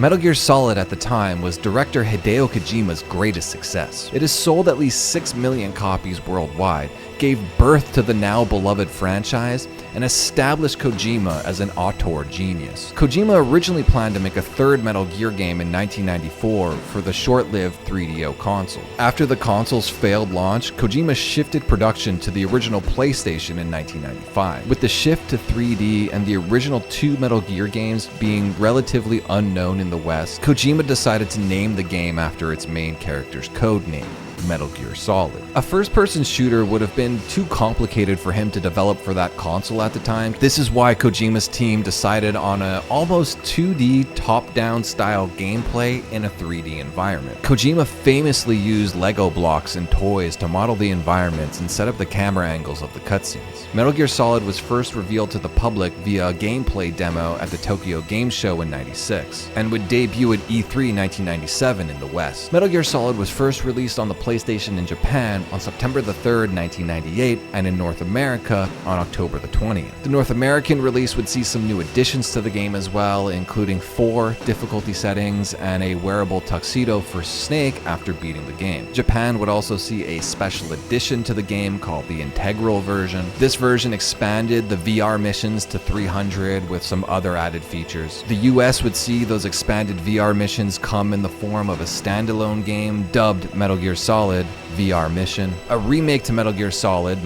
Metal Gear Solid at the time was director Hideo Kojima's greatest success. It has sold at least 6 million copies worldwide, gave birth to the now beloved franchise, and established Kojima as an auteur genius. Kojima originally planned to make a third Metal Gear game in 1994 for the short-lived 3DO console. After the console's failed launch, Kojima shifted production to the original PlayStation in 1995. With the shift to 3D and the original 2 Metal Gear games being relatively unknown in the West, Kojima decided to name the game after its main character's code name, Metal Gear Solid. A first-person shooter would have been too complicated for him to develop for that console at the time. This is why Kojima's team decided on a almost 2D top-down style gameplay in a 3D environment. Kojima famously used Lego blocks and toys to model the environments and set up the camera angles of the cutscenes. Metal Gear Solid was first revealed to the public via a gameplay demo at the Tokyo Game Show in '96, and would debut at E3 1997 in the West. Metal Gear Solid was first released on the PlayStation in Japan on September the 3rd, 1998, and in North America on October the 20th. The North American release would see some new additions to the game as well, including 4 difficulty settings and a wearable tuxedo for Snake after beating the game. Japan would also see a special edition to the game called the Integral version. This version expanded the VR missions to 300 with some other added features. The US would see those expanded VR missions come in the form of a standalone game dubbed Metal Gear Solid VR Mission. A remake to Metal Gear Solid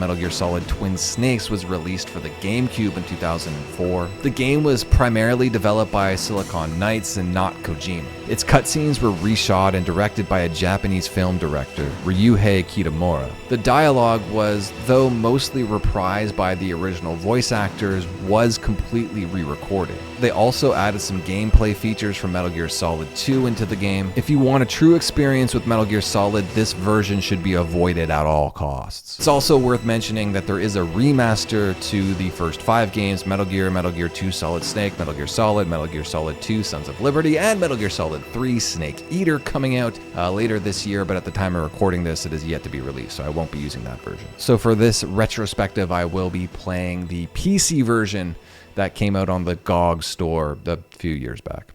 Twin Snakes, was released for the GameCube in 2004. The game was primarily developed by Silicon Knights and not Kojima. Its cutscenes were reshot and directed by a Japanese film director, Ryuhei Kitamura. The dialogue was, though mostly reprised by the original voice actors, was completely re-recorded. They also added some gameplay features from Metal Gear Solid 2 into the game. If you want a true experience with Metal Gear Solid, this version should be avoided at all costs. It's also worth mentioning that there is a remaster to the first 5 games: Metal Gear, Metal Gear 2 Solid Snake, Metal Gear Solid 2 Sons of Liberty, and Metal Gear Solid 3 Snake Eater, coming out later this year, but at the time of recording this, it is yet to be released, so I won't be using that version. So for this retrospective, I will be playing the PC version that came out on the GOG store a few years back.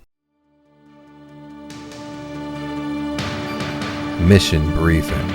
Mission Briefing.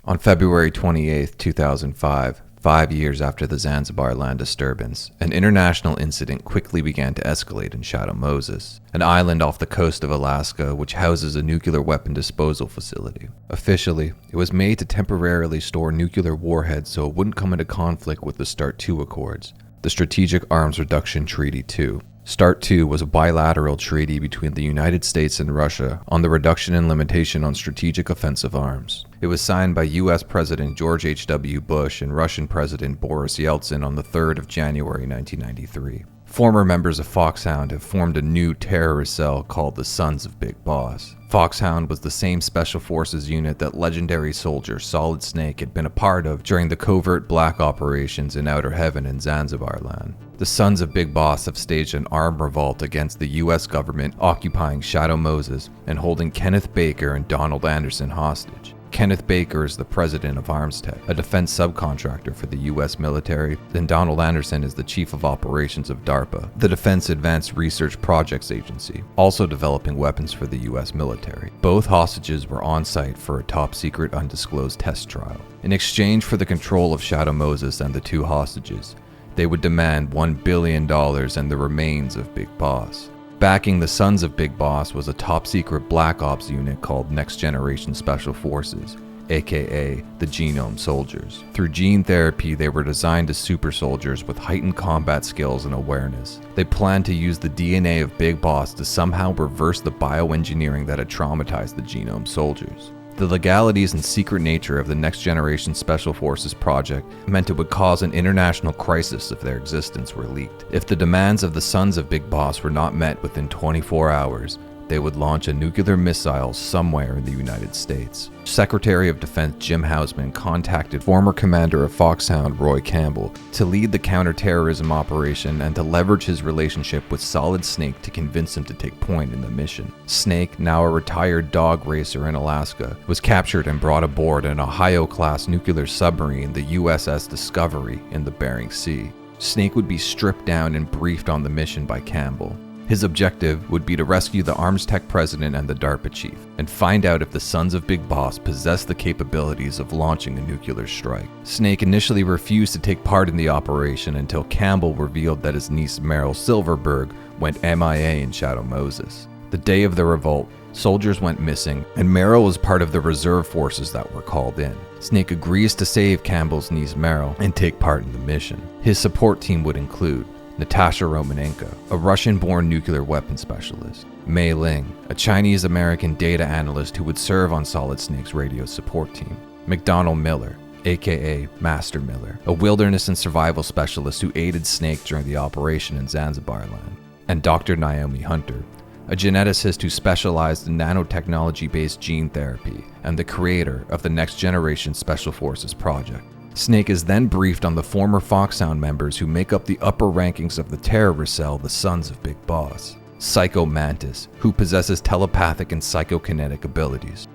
On February 28, 2005, 5 years after the Zanzibar land disturbance, an international incident quickly began to escalate in Shadow Moses, an island off the coast of Alaska which houses a nuclear weapon disposal facility. Officially, it was made to temporarily store nuclear warheads so it wouldn't come into conflict with the START II Accords, the Strategic Arms Reduction Treaty II. START II was a bilateral treaty between the United States and Russia on the reduction and limitation on strategic offensive arms. It was signed by U.S. President George H.W. Bush and Russian President Boris Yeltsin on the 3rd of January 1993. Former members of Foxhound have formed a new terrorist cell called the Sons of Big Boss. Foxhound was the same special forces unit that legendary soldier Solid Snake had been a part of during the covert black operations in Outer Heaven and Zanzibar land. The Sons of Big Boss have staged an armed revolt against the U.S. government occupying Shadow Moses and holding Kenneth Baker and Donald Anderson hostage. Kenneth Baker is the president of ArmsTech, a defense subcontractor for the U.S. military, and Donald Anderson is the chief of operations of DARPA, the Defense Advanced Research Projects Agency, also developing weapons for the U.S. military. Both hostages were on site for a top-secret undisclosed test trial. In exchange for the control of Shadow Moses and the 2 hostages, they would demand $1 billion and the remains of Big Boss. Backing the Sons of Big Boss was a top-secret Black Ops unit called Next Generation Special Forces, aka the Genome Soldiers. Through gene therapy, they were designed as super soldiers with heightened combat skills and awareness. They planned to use the DNA of Big Boss to somehow reverse the bioengineering that had traumatized the Genome Soldiers. The legalities and secret nature of the Next Generation Special Forces project meant it would cause an international crisis if their existence were leaked. If the demands of the Sons of Big Boss were not met within 24 hours, they would launch a nuclear missile somewhere in the United States. Secretary of Defense Jim Hausman contacted former commander of Foxhound Roy Campbell to lead the counterterrorism operation and to leverage his relationship with Solid Snake to convince him to take point in the mission. Snake, now a retired dog racer in Alaska, was captured and brought aboard an Ohio-class nuclear submarine, the USS Discovery, in the Bering Sea. Snake would be stripped down and briefed on the mission by Campbell. His objective would be to rescue the ArmsTech president and the DARPA chief, and find out if the Sons of Big Boss possess the capabilities of launching a nuclear strike. Snake initially refused to take part in the operation until Campbell revealed that his niece Meryl Silverberg went MIA in Shadow Moses. The day of the revolt, soldiers went missing, and Meryl was part of the reserve forces that were called in. Snake agrees to save Campbell's niece Meryl and take part in the mission. His support team would include Natasha Romanenko, a Russian-born nuclear weapons specialist; Mei Ling, a Chinese-American data analyst who would serve on Solid Snake's radio support team; McDonald Miller, aka Master Miller, a wilderness and survival specialist who aided Snake during the operation in Zanzibar land; and Dr. Naomi Hunter, a geneticist who specialized in nanotechnology-based gene therapy and the creator of the Next Generation Special Forces project. Snake is then briefed on the former Foxhound members who make up the upper rankings of the terrorist cell, the Sons of Big Boss. Psycho Mantis, who possesses telepathic and psychokinetic abilities;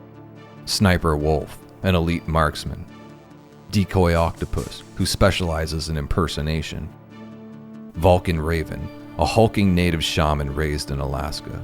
Sniper Wolf, an elite marksman; Decoy Octopus, who specializes in impersonation; Vulcan Raven, a hulking native shaman raised in Alaska;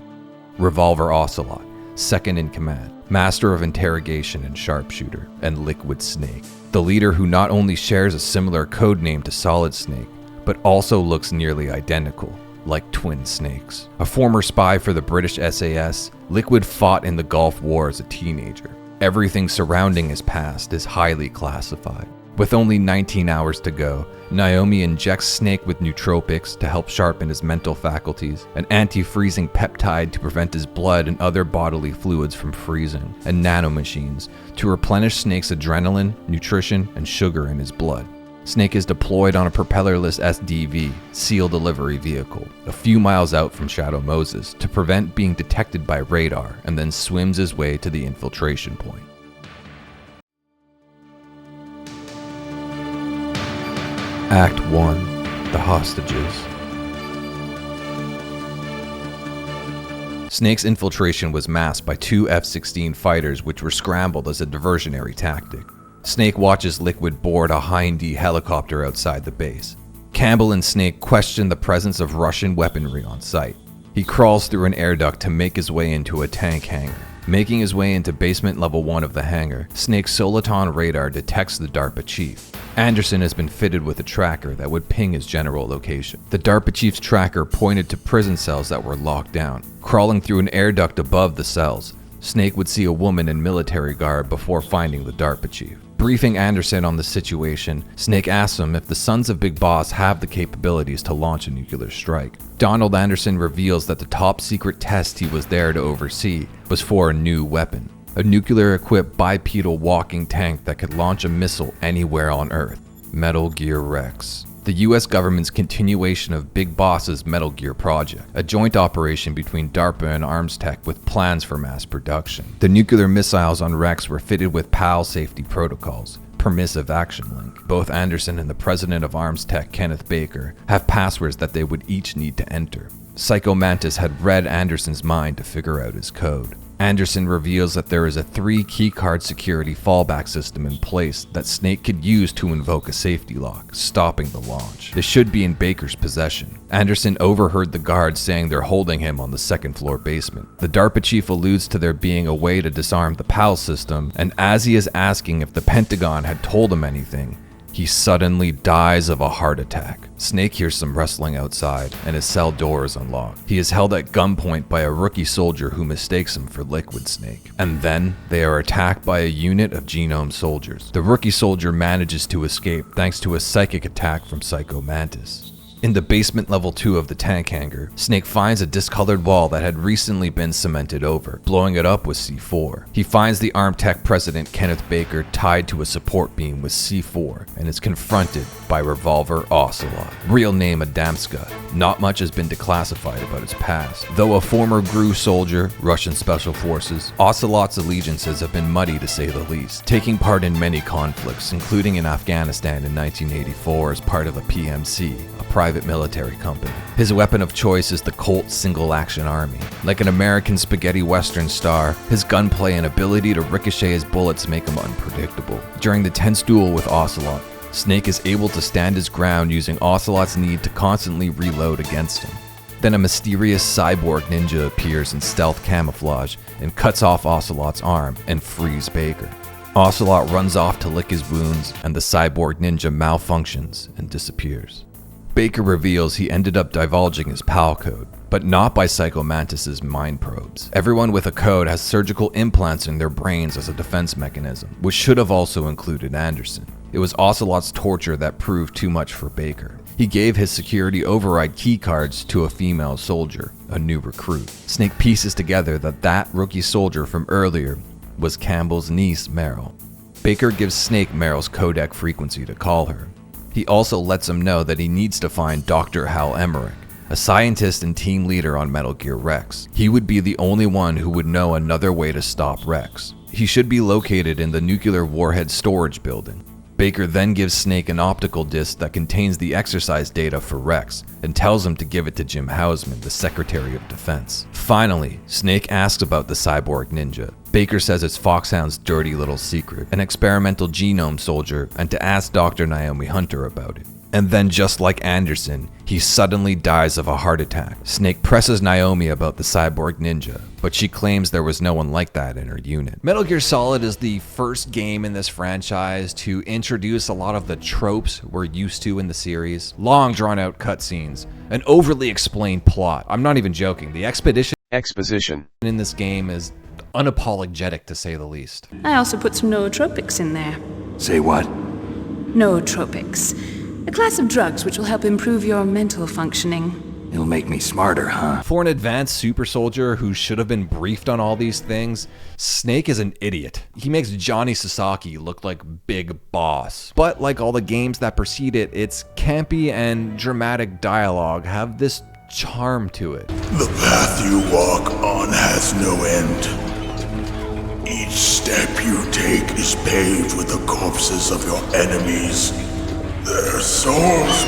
Revolver Ocelot, second in command, master of interrogation and sharpshooter; and Liquid Snake, the leader who not only shares a similar code name to Solid Snake, but also looks nearly identical, like twin snakes. A former spy for the British SAS, Liquid fought in the Gulf War as a teenager. Everything surrounding his past is highly classified. With only 19 hours to go, Naomi injects Snake with nootropics to help sharpen his mental faculties, an anti-freezing peptide to prevent his blood and other bodily fluids from freezing, and nanomachines to replenish Snake's adrenaline, nutrition, and sugar in his blood. Snake is deployed on a propellerless SDV, seal delivery vehicle, a few miles out from Shadow Moses to prevent being detected by radar, and then swims his way to the infiltration point. Act 1. The Hostages. Snake's infiltration was masked by two F-16 fighters which were scrambled as a diversionary tactic. Snake watches Liquid board a Hind-D helicopter outside the base. Campbell and Snake question the presence of Russian weaponry on site. He crawls through an air duct to make his way into a tank hangar. Making his way into basement level 1 of the hangar, Snake's Soliton radar detects the DARPA chief. Anderson has been fitted with a tracker that would ping his general location. The DARPA chief's tracker pointed to prison cells that were locked down. Crawling through an air duct above the cells, Snake would see a woman in military garb before finding the DARPA chief. Briefing Anderson on the situation, Snake asks him if the Sons of Big Boss have the capabilities to launch a nuclear strike. Donald Anderson reveals that the top secret test he was there to oversee was for a new weapon, a nuclear-equipped bipedal walking tank that could launch a missile anywhere on Earth. Metal Gear Rex. The US government's continuation of Big Boss's Metal Gear project, a joint operation between DARPA and ArmsTech with plans for mass production. The nuclear missiles on Rex were fitted with PAL safety protocols, permissive action link. Both Anderson and the president of ArmsTech, Kenneth Baker, have passwords that they would each need to enter. Psycho Mantis had read Anderson's mind to figure out his code. Anderson reveals that there is a 3 keycard security fallback system in place that Snake could use to invoke a safety lock, stopping the launch. This should be in Baker's possession. Anderson overheard the guards saying they're holding him on the second floor basement. The DARPA chief alludes to there being a way to disarm the PAL system, and as he is asking if the Pentagon had told him anything, he suddenly dies of a heart attack. Snake hears some rustling outside, and his cell door is unlocked. He is held at gunpoint by a rookie soldier who mistakes him for Liquid Snake. And then, they are attacked by a unit of Genome soldiers. The rookie soldier manages to escape thanks to a psychic attack from Psycho Mantis. In the basement level 2 of the tank hangar, Snake finds a discolored wall that had recently been cemented over, blowing it up with C4. He finds the ArmTech president Kenneth Baker tied to a support beam with C4 and is confronted by Revolver Ocelot. Real name Adamska. Not much has been declassified about his past. Though a former GRU soldier, Russian Special Forces, Ocelot's allegiances have been muddy to say the least, taking part in many conflicts, including in Afghanistan in 1984 as part of the PMC, a private military company. His weapon of choice is the Colt single-action army. Like an American spaghetti western star, his gunplay and ability to ricochet his bullets make him unpredictable. During the tense duel with Ocelot, Snake is able to stand his ground using Ocelot's need to constantly reload against him. Then a mysterious cyborg ninja appears in stealth camouflage and cuts off Ocelot's arm and frees Baker. Ocelot runs off to lick his wounds, and the cyborg ninja malfunctions and disappears. Baker reveals he ended up divulging his PAL code, but not by Psycho Mantis's mind probes. Everyone with a code has surgical implants in their brains as a defense mechanism, which should have also included Anderson. It was Ocelot's torture that proved too much for Baker. He gave his security override keycards to a female soldier, a new recruit. Snake pieces together that rookie soldier from earlier was Campbell's niece, Meryl. Baker gives Snake Meryl's codec frequency to call her. He also lets him know that he needs to find Dr. Hal Emmerich, a scientist and team leader on Metal Gear Rex. He would be the only one who would know another way to stop Rex. He should be located in the nuclear warhead storage building. Baker then gives Snake an optical disc that contains the exercise data for Rex and tells him to give it to Jim Hausman, the Secretary of Defense. Finally, Snake asks about the cyborg ninja. Baker says it's Foxhound's dirty little secret, an experimental genome soldier, and to ask Dr. Naomi Hunter about it. And then, just like Anderson, he suddenly dies of a heart attack. Snake presses Naomi about the cyborg ninja, but she claims there was no one like that in her unit. Metal Gear Solid is the first game in this franchise to introduce a lot of the tropes we're used to in the series. Long drawn out cutscenes, an overly explained plot. I'm not even joking. The exposition in this game is unapologetic, to say the least. I also put some nootropics in there. Say what? Nootropics. A class of drugs which will help improve your mental functioning. It'll make me smarter, huh? For an advanced super soldier who should have been briefed on all these things, Snake is an idiot. He makes Johnny Sasaki look like Big Boss. But like all the games that precede it, its campy and dramatic dialogue have this charm to it. The path you walk on has no end. Each step you take is paved with the corpses of your enemies. Their souls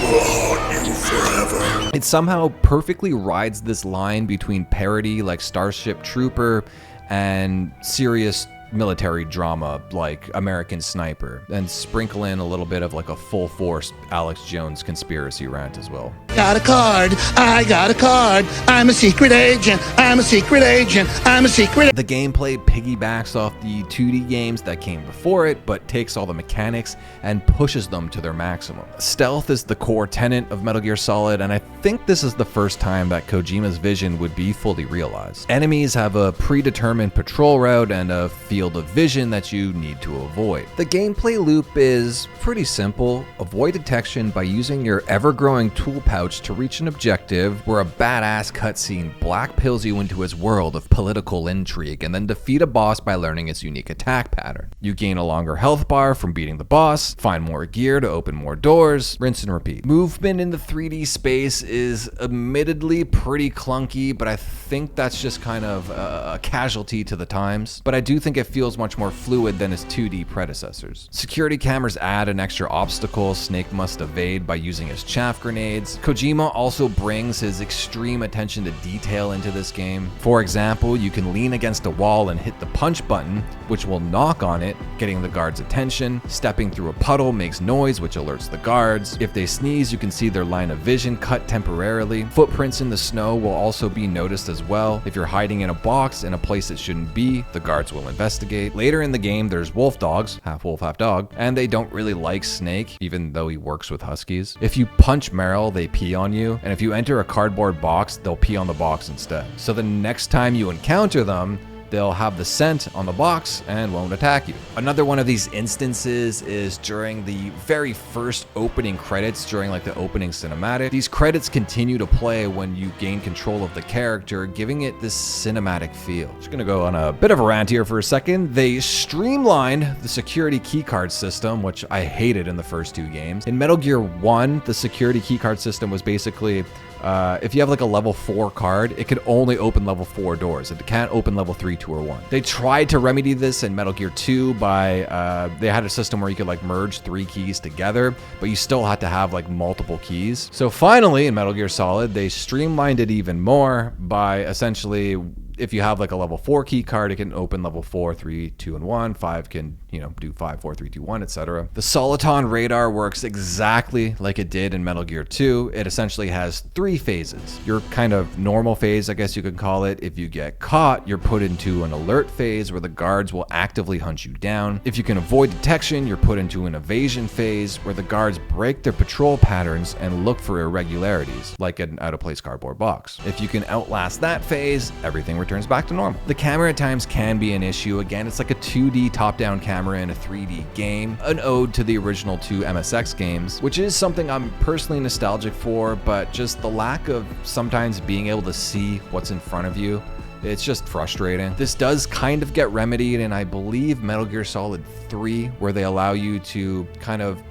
will haunt you forever. It somehow perfectly rides this line between parody like Starship Trooper and serious military drama like American Sniper, and sprinkle in a little bit of like a full force Alex Jones conspiracy rant as well. Got a card, I got a card, I'm a secret agent, I'm a secret agent, I'm a secret. The gameplay piggybacks off the 2D games that came before it, but takes all the mechanics and pushes them to their maximum. Stealth is the core tenet of Metal Gear Solid, and I think this is the first time that Kojima's vision would be fully realized. Enemies have a predetermined patrol route and a field of vision that you need to avoid. The gameplay loop is pretty simple. Avoid detection by using your ever-growing tool pouch to reach an objective, where a badass cutscene black pills you into his world of political intrigue, and then defeat a boss by learning its unique attack pattern. You gain a longer health bar from beating the boss, find more gear to open more doors, rinse and repeat. Movement in the 3D space is admittedly pretty clunky, but I think that's just kind of a casualty to the times. But I do think it feels much more fluid than his 2D predecessors. Security cameras add an extra obstacle Snake must evade by using his chaff grenades. Kojima also brings his extreme attention to detail into this game. For example, you can lean against a wall and hit the punch button, which will knock on it, getting the guards' attention. Stepping through a puddle makes noise, which alerts the guards. If they sneeze, you can see their line of vision cut temporarily. Footprints in the snow will also be noticed as well. If you're hiding in a box in a place it shouldn't be, the guards will investigate. Later in the game, there's wolf dogs, half wolf, half dog, and they don't really like Snake, even though he works with huskies. If you punch Meryl, they pee on you, and if you enter a cardboard box, they'll pee on the box instead. So the next time you encounter them, they'll have the scent on the box and won't attack you. Another one of these instances is during the very first opening credits, during like the opening cinematic. These credits continue to play when you gain control of the character, giving it this cinematic feel. Just gonna go on a bit of a rant here for a second. They streamlined the security keycard system, which I hated in the first two games. In Metal Gear 1, the security keycard system was basically if you have like a level 4 card, it could only open level 4 doors. It can't open level 3, 2, or 1. They tried to remedy this in Metal Gear 2 by, they had a system where you could like merge 3 keys together, but you still had to have like multiple keys. So finally in Metal Gear Solid, they streamlined it even more by essentially if you have like a level 4 key card, it can open level 4, 3, 2, and 1. 5 can, do 5, 4, 3, 2, 1, etc. The Soliton radar works exactly like it did in Metal Gear 2. It essentially has 3 phases. Your kind of normal phase, I guess you could call it. If you get caught, you're put into an alert phase where the guards will actively hunt you down. If you can avoid detection, you're put into an evasion phase where the guards break their patrol patterns and look for irregularities, like an out-of-place cardboard box. If you can outlast that phase, everything returns back to normal. The camera at times can be an issue. Again, it's like a 2D top-down camera in a 3D game, an ode to the original 2 MSX games, which is something I'm personally nostalgic for, but just the lack of sometimes being able to see what's in front of you, it's just frustrating. This does kind of get remedied in, I believe, Metal Gear Solid 3, where they allow you to kind of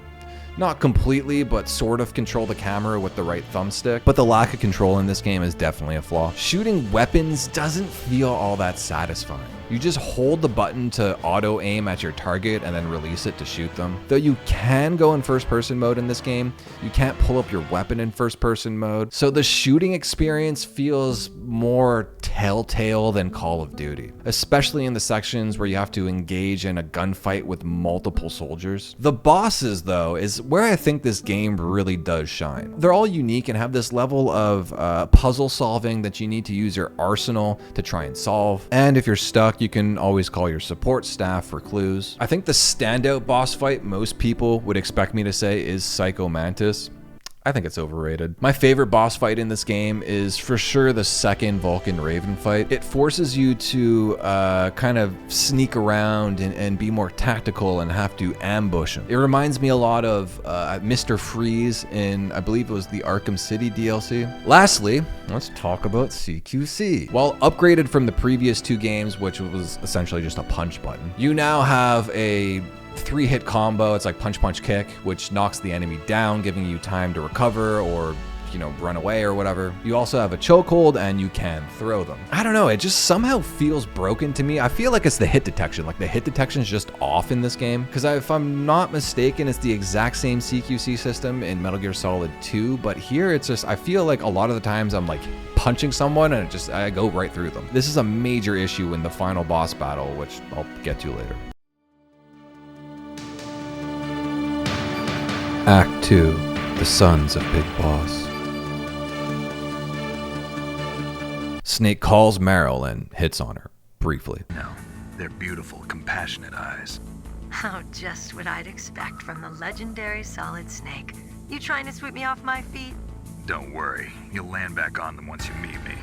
not completely, but sort of control the camera with the right thumbstick. But the lack of control in this game is definitely a flaw. Shooting weapons doesn't feel all that satisfying. You just hold the button to auto aim at your target and then release it to shoot them. Though you can go in first person mode in this game, you can't pull up your weapon in first person mode. So the shooting experience feels more Telltale than Call of Duty, especially in the sections where you have to engage in a gunfight with multiple soldiers. The bosses, though, is where I think this game really does shine. They're all unique and have this level of puzzle solving that you need to use your arsenal to try and solve. And if you're stuck, you can always call your support staff for clues. I think the standout boss fight most people would expect me to say is Psycho Mantis. I think it's overrated. My favorite boss fight in this game is for sure the second Vulcan Raven fight. It forces you to kind of sneak around and be more tactical and have to ambush him. It reminds me a lot of Mr. Freeze in, I believe it was the Arkham City DLC. Lastly, let's talk about CQC. While upgraded from the previous 2 games, which was essentially just a punch button, you now have a 3-hit combo. It's like punch, punch, kick, which knocks the enemy down, giving you time to recover or, run away or whatever. You also have a chokehold and you can throw them. I don't know, it just somehow feels broken to me. I feel like it's the hit detection. Like the hit detection is just off in this game. Because if I'm not mistaken, it's the exact same CQC system in Metal Gear Solid 2, but here it's just, I feel like a lot of the times I'm like punching someone and I go right through them. This is a major issue in the final boss battle, which I'll get to later. Act 2, The Sons of Big Boss. Snake calls Meryl and hits on her, briefly. No, they're beautiful, compassionate eyes. Oh, just what I'd expect from the legendary Solid Snake. You trying to sweep me off my feet? Don't worry, you'll land back on them once you meet me.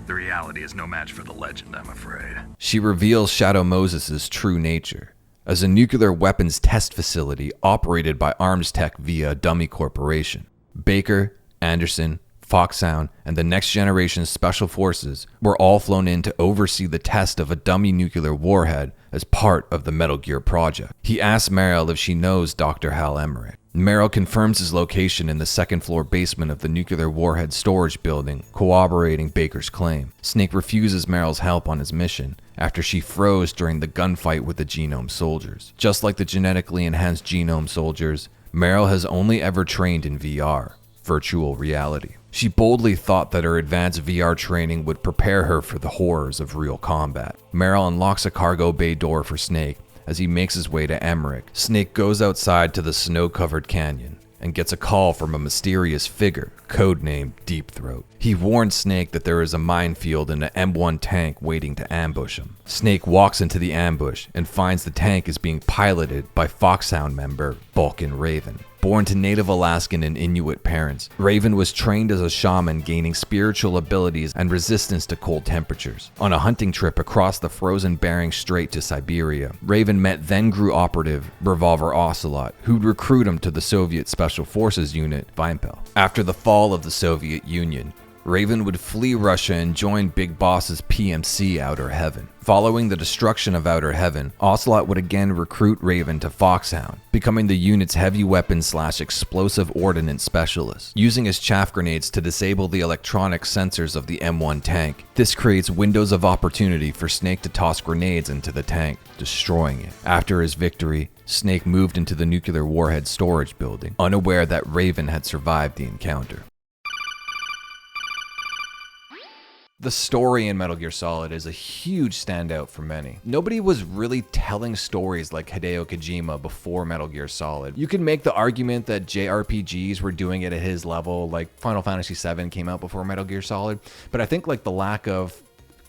The reality is no match for the legend, I'm afraid. She reveals Shadow Moses' true nature as a nuclear weapons test facility operated by Arms Tech via Dummy Corporation. Baker, Anderson, Foxhound, and the next generation Special Forces were all flown in to oversee the test of a dummy nuclear warhead as part of the Metal Gear project. He asks Meryl if she knows Dr. Hal Emmerich. Meryl confirms his location in the second-floor basement of the nuclear warhead storage building, corroborating Baker's claim. Snake refuses Meryl's help on his mission after she froze during the gunfight with the Genome soldiers. Just like the genetically enhanced Genome soldiers, Meryl has only ever trained in VR, virtual reality. She boldly thought that her advanced VR training would prepare her for the horrors of real combat. Meryl unlocks a cargo bay door for Snake as he makes his way to Emmerich. Snake goes outside to the snow-covered canyon and gets a call from a mysterious figure, codenamed Deep Throat. He warns Snake that there is a minefield and an M1 tank waiting to ambush him. Snake walks into the ambush and finds the tank is being piloted by Foxhound member Vulcan Raven. Born to Native Alaskan and Inuit parents, Raven was trained as a shaman, gaining spiritual abilities and resistance to cold temperatures. On a hunting trip across the frozen Bering Strait to Siberia, Raven met then-Gru operative Revolver Ocelot, who'd recruit him to the Soviet Special Forces unit, Vimpel. After the fall of the Soviet Union, Raven would flee Russia and join Big Boss's PMC Outer Heaven. Following the destruction of Outer Heaven, Ocelot would again recruit Raven to Foxhound, becoming the unit's heavy weapons/explosive ordnance specialist. Using his chaff grenades to disable the electronic sensors of the M1 tank, this creates windows of opportunity for Snake to toss grenades into the tank, destroying it. After his victory, Snake moved into the nuclear warhead storage building, unaware that Raven had survived the encounter. The story in Metal Gear Solid is a huge standout for many. Nobody was really telling stories like Hideo Kojima before Metal Gear Solid. You can make the argument that JRPGs were doing it at his level, like Final Fantasy VII came out before Metal Gear Solid, but I think like the lack of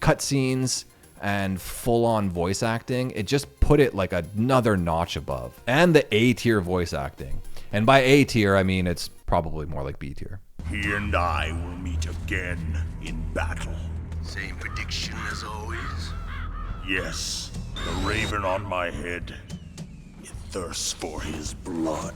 cutscenes and full-on voice acting, it just put it like another notch above. And the A-tier voice acting. And by A-tier, I mean it's probably more like B-tier. He and I will meet again in battle. Same prediction as always? Yes, the raven on my head. It thirsts for his blood.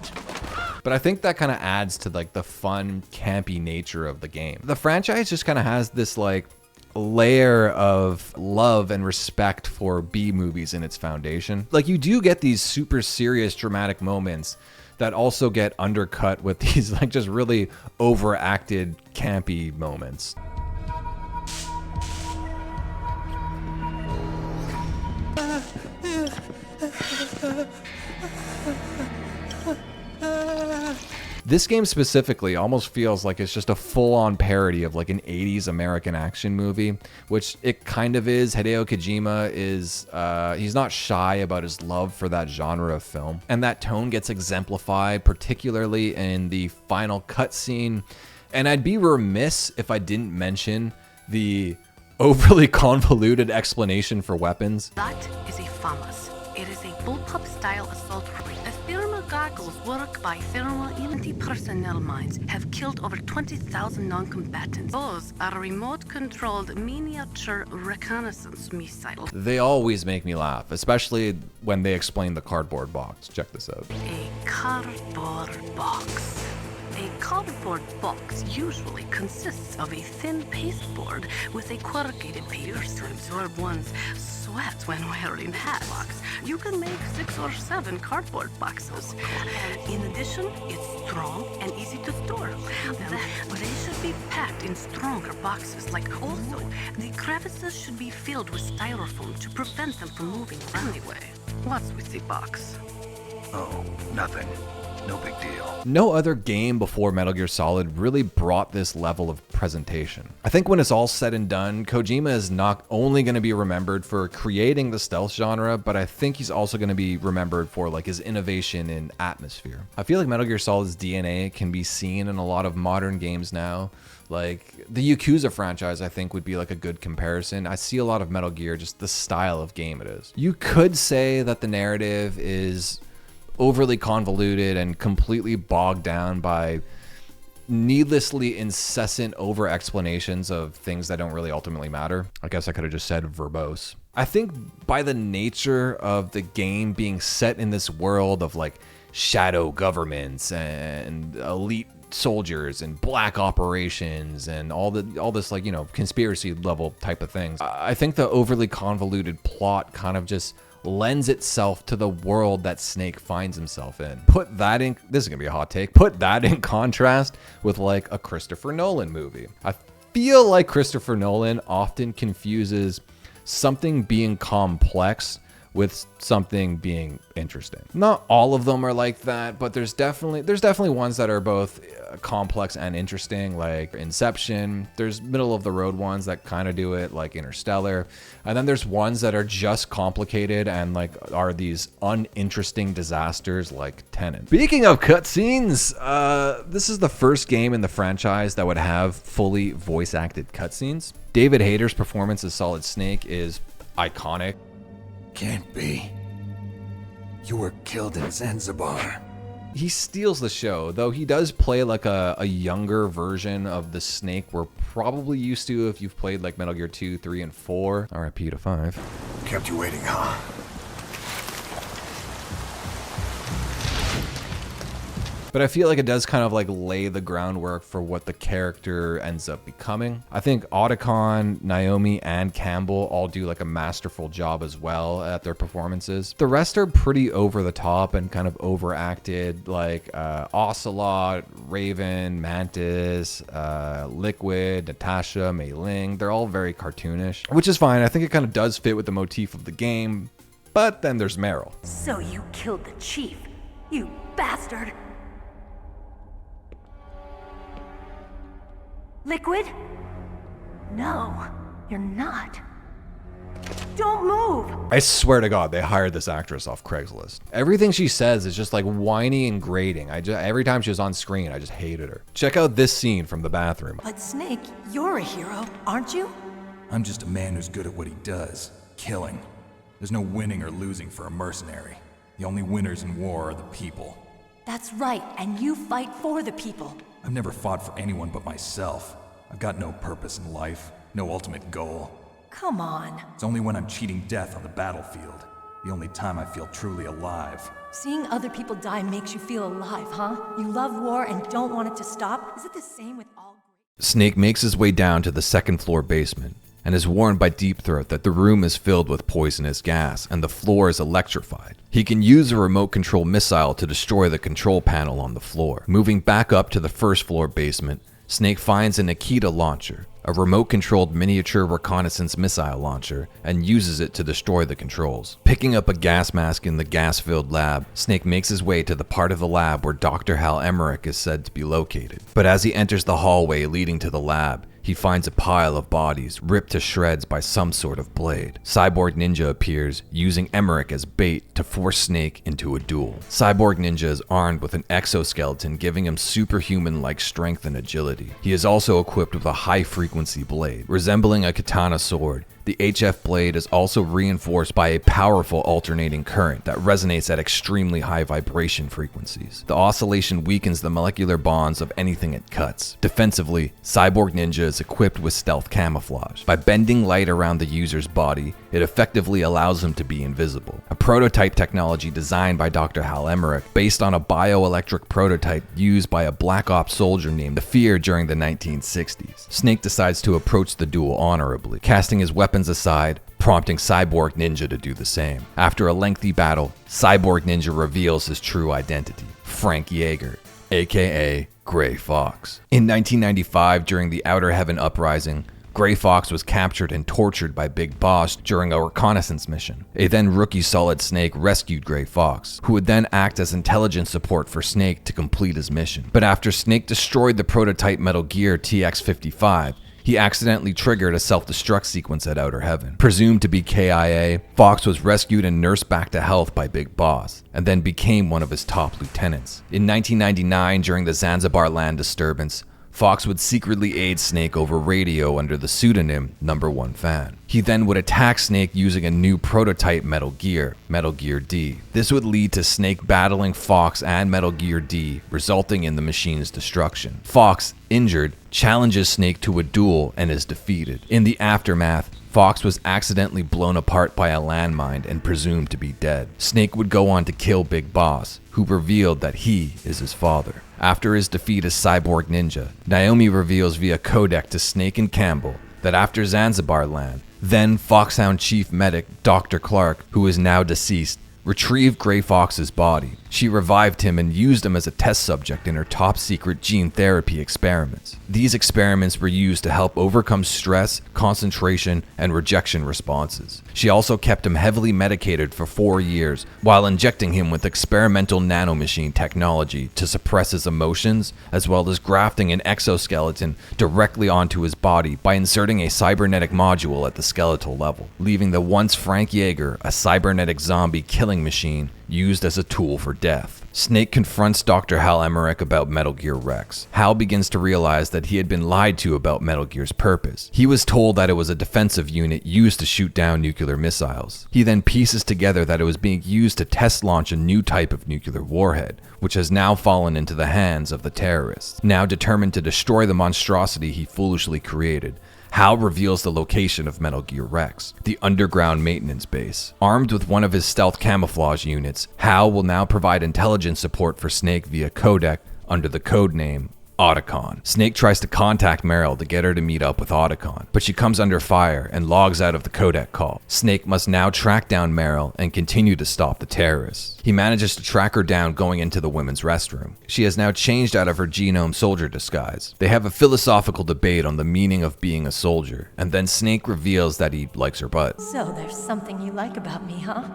But I think that kind of adds to like the fun, campy nature of the game. The franchise just kind of has this like layer of love and respect for B movies in its foundation. Like you do get these super serious, dramatic moments that also get undercut with these like just really overacted, campy moments. This game specifically almost feels like it's just a full-on parody of like an 80s American action movie, which it kind of is. Hideo Kojima is, he's not shy about his love for that genre of film. And that tone gets exemplified, particularly in the final cutscene. And I'd be remiss if I didn't mention the overly convoluted explanation for weapons. That is a FAMAS. It is a bullpup-style assault rifle. The thermal goggles work by thermal anti-personnel mines have killed over 20,000 non-combatants. Those are remote-controlled miniature reconnaissance missiles. They always make me laugh, especially when they explain the cardboard box. Check this out. A cardboard box. A cardboard box usually consists of a thin pasteboard with a corrugated paper to absorb one's sweat when wearing hats. You can make 6 or 7 cardboard boxes. And in addition, it's strong and easy to store. They should be packed in stronger boxes. Like also, the crevices should be filled with styrofoam to prevent them from moving anyway. What's with the box? Oh, nothing. No big deal. No other game before Metal Gear Solid really brought this level of presentation. I think when it's all said and done, Kojima is not only going to be remembered for creating the stealth genre, but I think he's also going to be remembered for like his innovation in atmosphere. I feel like Metal Gear Solid's DNA can be seen in a lot of modern games now. Like the Yakuza franchise, I think would be like a good comparison. I see a lot of Metal Gear, just the style of game it is. You could say that the narrative is overly convoluted and completely bogged down by needlessly incessant over explanations of things that don't really ultimately matter. I guess I could have just said verbose. I think by the nature of the game being set in this world of like shadow governments and elite soldiers and black operations and all this like, you know, conspiracy level type of things, I think the overly convoluted plot kind of just lends itself to the world that Snake finds himself in. Put that in, this is gonna be a hot take, put that in contrast with like a Christopher Nolan movie. I feel like Christopher Nolan often confuses something being complex with something being interesting. Not all of them are like that, but there's definitely ones that are both complex and interesting, like Inception. There's middle of the road ones that kind of do it, like Interstellar. And then there's ones that are just complicated and like are these uninteresting disasters like Tenet. Speaking of cutscenes, this is the first game in the franchise that would have fully voice acted cutscenes. David Hayter's performance as Solid Snake is iconic. Can't be. You were killed in Zanzibar. He steals the show, though he does play like a younger version of the Snake we're probably used to if you've played like Metal Gear 2, 3, and 4. RIP to 5. Kept you waiting, huh? But I feel like it does kind of like lay the groundwork for what the character ends up becoming. I think Otacon, Naomi, and Campbell all do like a masterful job as well at their performances. The rest are pretty over the top and kind of overacted, like Ocelot, Raven, Mantis, Liquid, Natasha, Mei Ling. They're all very cartoonish, which is fine. I think it kind of does fit with the motif of the game. But then there's Meryl. So you killed the chief, you bastard! Liquid? No. You're not. Don't move! I swear to God, they hired this actress off Craigslist. Everything she says is just like whiny and grating. Every time she was on screen, I just hated her. Check out this scene from the bathroom. But Snake, you're a hero, aren't you? I'm just a man who's good at what he does, killing. There's no winning or losing for a mercenary. The only winners in war are the people. That's right, and you fight for the people. I've never fought for anyone but myself. I've got no purpose in life, no ultimate goal. Come on. It's only when I'm cheating death on the battlefield. The only time I feel truly alive. Seeing other people die makes you feel alive, huh? You love war and don't want it to stop? Is it the same with all great... Snake makes his way down to the second floor basement and is warned by Deep Throat that the room is filled with poisonous gas and the floor is electrified. He can use a remote control missile to destroy the control panel on the floor. Moving back up to the first floor basement, Snake finds a Nikita launcher, a remote-controlled miniature reconnaissance missile launcher, and uses it to destroy the controls. Picking up a gas mask in the gas-filled lab, Snake makes his way to the part of the lab where Dr. Hal Emmerich is said to be located. But as he enters the hallway leading to the lab, he finds a pile of bodies ripped to shreds by some sort of blade. Cyborg Ninja appears, using Emmerich as bait to force Snake into a duel. Cyborg Ninja is armed with an exoskeleton, giving him superhuman-like strength and agility. He is also equipped with a high-frequency blade. Resembling a katana sword, the HF blade is also reinforced by a powerful alternating current that resonates at extremely high vibration frequencies. The oscillation weakens the molecular bonds of anything it cuts. Defensively, Cyborg Ninja is equipped with stealth camouflage. By bending light around the user's body, it effectively allows him to be invisible. A prototype technology designed by Dr. Hal Emmerich, based on a bioelectric prototype used by a Black Ops soldier named The Fear during the 1960s. Snake decides to approach the duel honorably, casting his weapons aside, prompting Cyborg Ninja to do the same. After a lengthy battle, Cyborg Ninja reveals his true identity, Frank Yeager, aka Gray Fox. In 1995, during the Outer Heaven Uprising, Gray Fox was captured and tortured by Big Boss during a reconnaissance mission. A then rookie Solid Snake rescued Gray Fox, who would then act as intelligence support for Snake to complete his mission. But after Snake destroyed the prototype Metal Gear TX-55, he accidentally triggered a self-destruct sequence at Outer Heaven. Presumed to be KIA, Fox was rescued and nursed back to health by Big Boss, and then became one of his top lieutenants. In 1999, during the Zanzibar land disturbance, Fox would secretly aid Snake over radio under the pseudonym Number One Fan. He then would attack Snake using a new prototype Metal Gear D. This would lead to Snake battling Fox and Metal Gear D, resulting in the machine's destruction. Fox, injured, challenges Snake to a duel and is defeated. In the aftermath, Fox was accidentally blown apart by a landmine and presumed to be dead. Snake would go on to kill Big Boss, who revealed that he is his father. After his defeat as Cyborg Ninja, Naomi reveals via codec to Snake and Campbell that after Zanzibar land, then Foxhound Chief Medic Dr. Clark, who is now deceased, retrieved Gray Fox's body. She revived him and used him as a test subject in her top-secret gene therapy experiments. These experiments were used to help overcome stress, concentration, and rejection responses. She also kept him heavily medicated for 4 years while injecting him with experimental nanomachine technology to suppress his emotions, as well as grafting an exoskeleton directly onto his body by inserting a cybernetic module at the skeletal level, leaving the once Frank Yeager, a cybernetic zombie killing machine, used as a tool for death. Snake confronts Dr. Hal Emmerich about Metal Gear Rex. Hal begins to realize that he had been lied to about Metal Gear's purpose. He was told that it was a defensive unit used to shoot down nuclear missiles. He then pieces together that it was being used to test launch a new type of nuclear warhead, which has now fallen into the hands of the terrorists. Now determined to destroy the monstrosity he foolishly created, Hal reveals the location of Metal Gear Rex, the underground maintenance base. Armed with one of his stealth camouflage units, Hal will now provide intelligence support for Snake via codec under the codename Otacon. Snake tries to contact Meryl to get her to meet up with Otacon, but she comes under fire and logs out of the codec call. Snake must now track down Meryl and continue to stop the terrorists. He manages to track her down going into the women's restroom. She has now changed out of her genome soldier disguise. They have a philosophical debate on the meaning of being a soldier, and then Snake reveals that he likes her butt. So there's something you like about me, huh?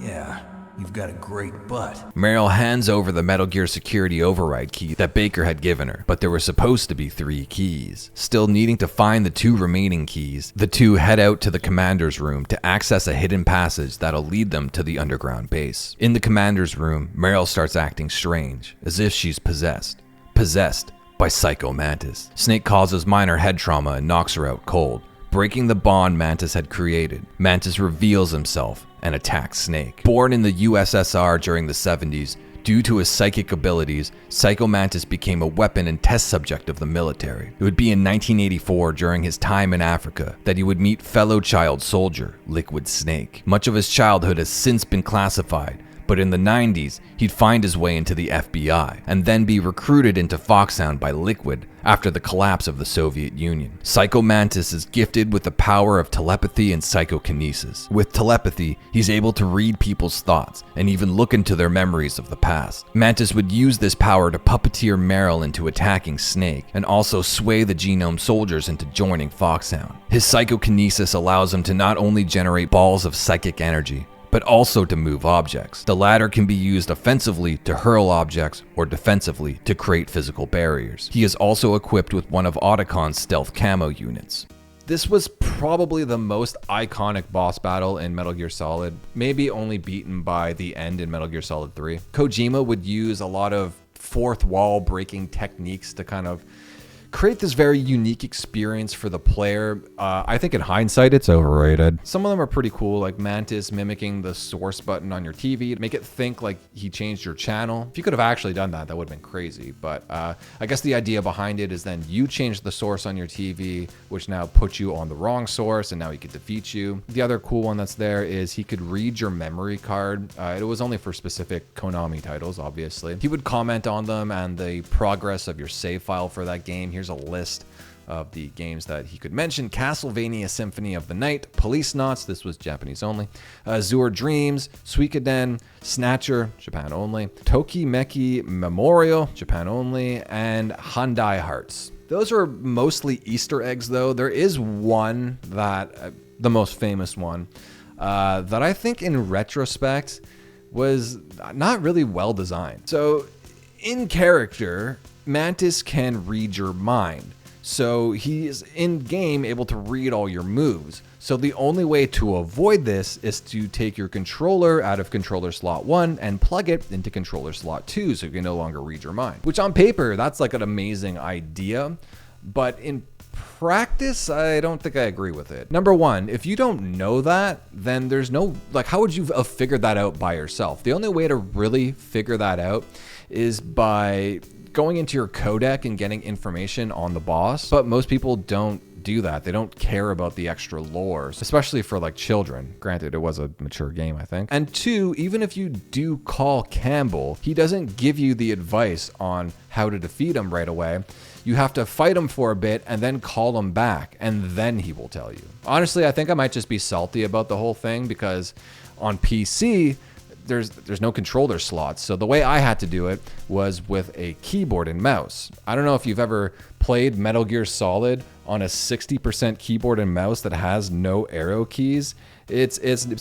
Yeah, You've got a great butt. Meryl hands over the Metal Gear security override key that Baker had given her, but there were supposed to be 3 keys. Still needing to find the 2 remaining keys, the two head out to the commander's room to access a hidden passage that'll lead them to the underground base. In the commander's room, Meryl starts acting strange, as if she's possessed. Possessed by Psycho Mantis. Snake causes minor head trauma and knocks her out cold, breaking the bond Mantis had created. Mantis reveals himself and attacks Snake. Born in the USSR during the 70s, due to his psychic abilities, Psycho Mantis became a weapon and test subject of the military. It would be in 1984, during his time in Africa, that he would meet fellow child soldier, Liquid Snake. Much of his childhood has since been classified, but in the 90s, he'd find his way into the FBI, and then be recruited into Foxhound by Liquid after the collapse of the Soviet Union. Psycho Mantis is gifted with the power of telepathy and psychokinesis. With telepathy, he's able to read people's thoughts, and even look into their memories of the past. Mantis would use this power to puppeteer Meryl into attacking Snake, and also sway the Genome soldiers into joining Foxhound. His psychokinesis allows him to not only generate balls of psychic energy, but also to move objects. The latter can be used offensively to hurl objects or defensively to create physical barriers. He is also equipped with one of Otacon's stealth camo units. This was probably the most iconic boss battle in Metal Gear Solid, maybe only beaten by the end in Metal Gear Solid 3. Kojima would use a lot of fourth wall breaking techniques to kind of create this very unique experience for the player. I think in hindsight, it's overrated. Some of them are pretty cool, like Mantis mimicking the source button on your TV to make it think like he changed your channel. If you could have actually done that, that would have been crazy. But I guess the idea behind it is then you change the source on your TV, which now puts you on the wrong source, and now he could defeat you. The other cool one that's there is he could read your memory card. It was only for specific Konami titles, obviously. He would comment on them and the progress of your save file for that game. Here's a list of the games that he could mention: Castlevania Symphony of the Night, Police Knots, this was Japanese only, Azure Dreams, Suikoden, Snatcher, Japan only, Tokimeki Memorial, Japan only, and Handai Hearts. Those are mostly Easter eggs though. There is one that, the most famous one, that I think in retrospect was not really well designed. So in character, Mantis can read your mind. So he is in game able to read all your moves. So the only way to avoid this is to take your controller out of controller slot 1 and plug it into controller slot 2 so you can no longer read your mind. Which on paper, that's like an amazing idea, but in practice, I don't think I agree with it. Number one, if you don't know that, then there's no, like, how would you have figured that out by yourself? The only way to really figure that out is by going into your codec and getting information on the boss, but most people don't do that. They don't care about the extra lore, especially for like children. Granted, it was a mature game, I think. And two, even if you do call Campbell, he doesn't give you the advice on how to defeat him right away. You have to fight him for a bit and then call him back, and then he will tell you. Honestly, I think I might just be salty about the whole thing because on PC, there's no controller slots. So the way I had to do it was with a keyboard and mouse. I don't know if you've ever played Metal Gear Solid on a 60% keyboard and mouse that has no arrow keys. It's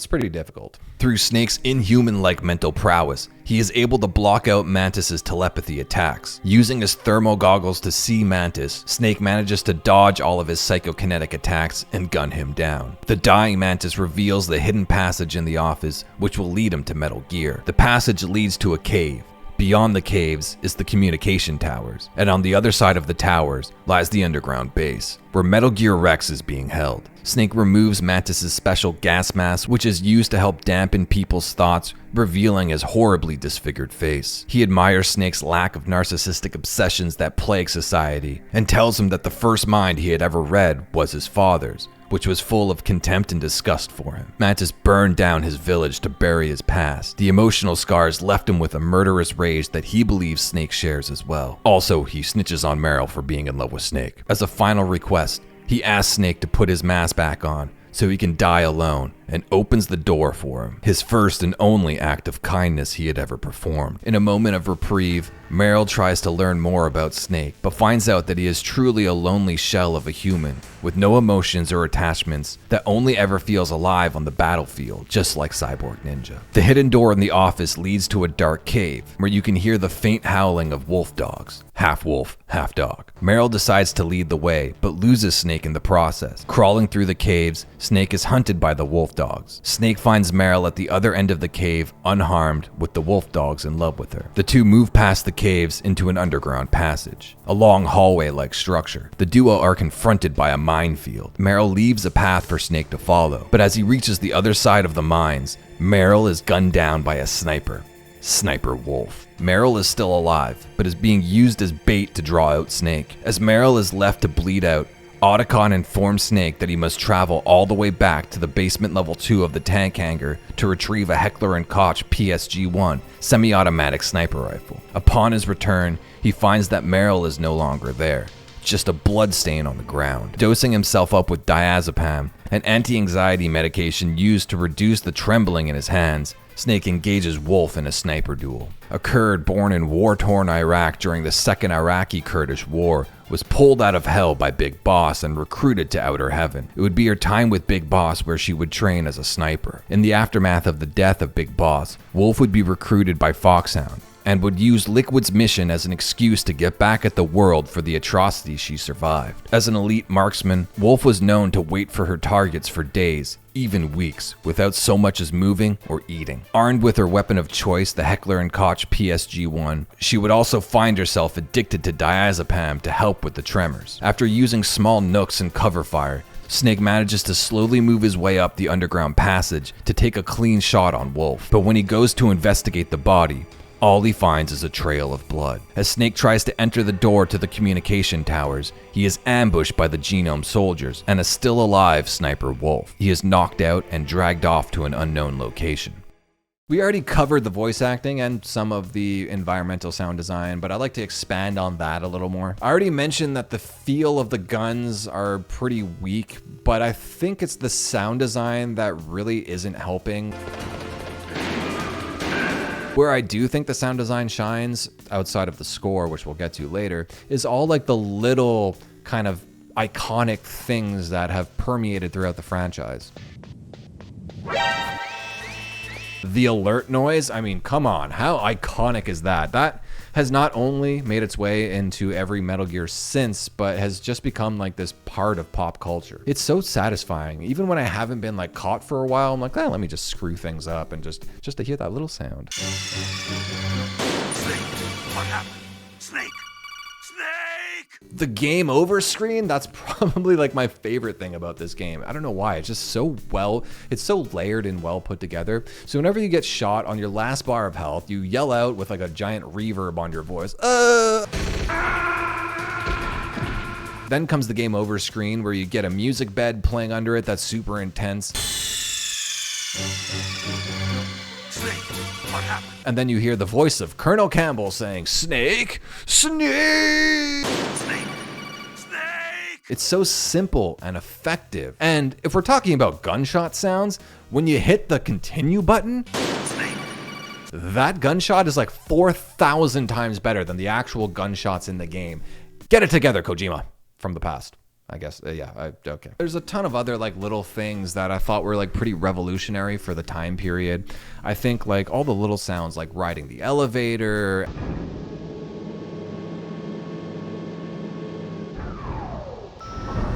pretty difficult. Through Snake's inhuman-like mental prowess, he is able to block out Mantis's telepathy attacks. Using his thermal goggles to see Mantis, Snake manages to dodge all of his psychokinetic attacks and gun him down. The dying Mantis reveals the hidden passage in the office, which will lead him to Metal Gear. The passage leads to a cave. Beyond the caves is the communication towers, and on the other side of the towers lies the underground base, where Metal Gear Rex is being held. Snake removes Mantis's special gas mask, which is used to help dampen people's thoughts, revealing his horribly disfigured face. He admires Snake's lack of narcissistic obsessions that plague society, and tells him that the first mind he had ever read was his father's, which was full of contempt and disgust for him. Mantis burned down his village to bury his past. The emotional scars left him with a murderous rage that he believes Snake shares as well. Also, he snitches on Meryl for being in love with Snake. As a final request, he asks Snake to put his mask back on so he can die alone and opens the door for him, his first and only act of kindness he had ever performed. In a moment of reprieve, Meryl tries to learn more about Snake, but finds out that he is truly a lonely shell of a human, with no emotions or attachments, that only ever feels alive on the battlefield, just like Cyborg Ninja. The hidden door in the office leads to a dark cave, where you can hear the faint howling of wolf dogs. Half wolf, half dog. Meryl decides to lead the way, but loses Snake in the process. Crawling through the caves, Snake is hunted by the wolf dogs. Snake finds Meryl at the other end of the cave, unharmed, with the wolf dogs in love with her. The two move past the caves into an underground passage, a long hallway-like structure. The duo are confronted by a minefield. Meryl leaves a path for Snake to follow, but as he reaches the other side of the mines, Meryl is gunned down by a sniper. Sniper Wolf. Meryl is still alive, but is being used as bait to draw out Snake. As Meryl is left to bleed out, Otacon informs Snake that he must travel all the way back to the basement level 2 of the tank hangar to retrieve a Heckler & Koch PSG-1 semi-automatic sniper rifle. Upon his return, he finds that Meryl is no longer there, just a blood stain on the ground. Dosing himself up with diazepam, an anti-anxiety medication used to reduce the trembling in his hands, Snake engages Wolf in a sniper duel. A Kurd born in war-torn Iraq during the Second Iraqi-Kurdish War was pulled out of hell by Big Boss and recruited to Outer Heaven. It would be her time with Big Boss where she would train as a sniper. In the aftermath of the death of Big Boss, Wolf would be recruited by Foxhound and would use Liquid's mission as an excuse to get back at the world for the atrocities she survived. As an elite marksman, Wolf was known to wait for her targets for days, even weeks, without so much as moving or eating. Armed with her weapon of choice, the Heckler & Koch PSG-1, she would also find herself addicted to diazepam to help with the tremors. After using small nooks and cover fire, Snake manages to slowly move his way up the underground passage to take a clean shot on Wolf. But when he goes to investigate the body, all he finds is a trail of blood. As Snake tries to enter the door to the communication towers, he is ambushed by the Genome soldiers and a still alive Sniper Wolf. He is knocked out and dragged off to an unknown location. We already covered the voice acting and some of the environmental sound design, but I'd like to expand on that a little more. I already mentioned that the feel of the guns are pretty weak, but I think it's the sound design that really isn't helping. Where I do think the sound design shines, outside of the score, which we'll get to later, is all like the little kind of iconic things that have permeated throughout the franchise. The alert noise, I mean, come on, how iconic is that? That has not only made its way into every Metal Gear since, but has just become like this part of pop culture. It's so satisfying. Even when I haven't been like caught for a while, I'm like, let me just screw things up and just to hear that little sound. Snake, what happened? Snake! The game over screen, that's probably like my favorite thing about this game. I don't know why, it's just so it's so layered and well put together. So whenever you get shot on your last bar of health, you yell out with like a giant reverb on your voice. Then comes the game over screen where you get a music bed playing under it that's super intense. What happened? And then you hear the voice of Colonel Campbell saying, Snake! Snake! Snake! It's so simple and effective. And if we're talking about gunshot sounds, when you hit the continue button, Snake! That gunshot is like 4,000 times better than the actual gunshots in the game. Get it together, Kojima, from the past. I guess, okay. There's a ton of other like little things that I thought were like pretty revolutionary for the time period. I think like all the little sounds like riding the elevator.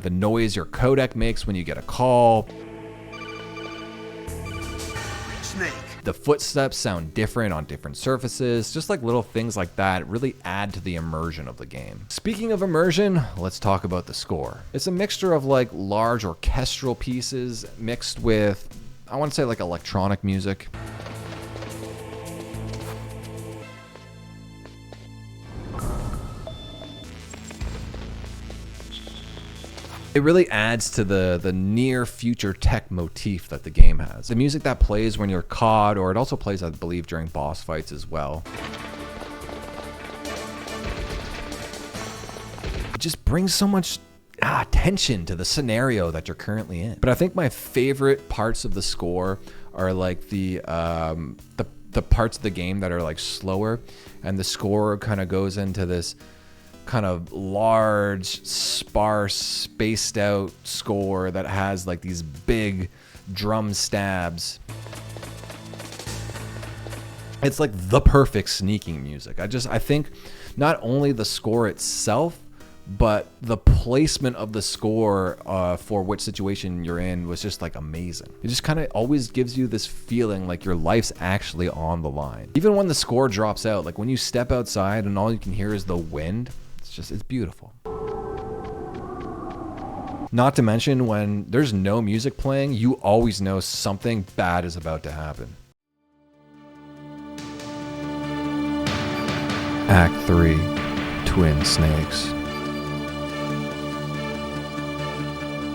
The noise your codec makes when you get a call. Snake! The footsteps sound different on different surfaces. Just like little things like that really add to the immersion of the game. Speaking of immersion, let's talk about the score. It's a mixture of like large orchestral pieces mixed with, I want to say like electronic music. It really adds to the near future tech motif that the game has. The music that plays when you're caught, or it also plays, I believe, during boss fights as well. It just brings so much tension to the scenario that you're currently in. But I think my favorite parts of the score are like the parts of the game that are like slower, and the score kind of goes into this kind of large, sparse, spaced out score that has like these big drum stabs. It's like the perfect sneaking music. I think not only the score itself, but the placement of the score for which situation you're in was just like amazing. It just kind of always gives you this feeling like your life's actually on the line. Even when the score drops out, like when you step outside and all you can hear is the wind, it's beautiful. Not to mention, when there's no music playing, you always know something bad is about to happen. Act 3, Twin Snakes.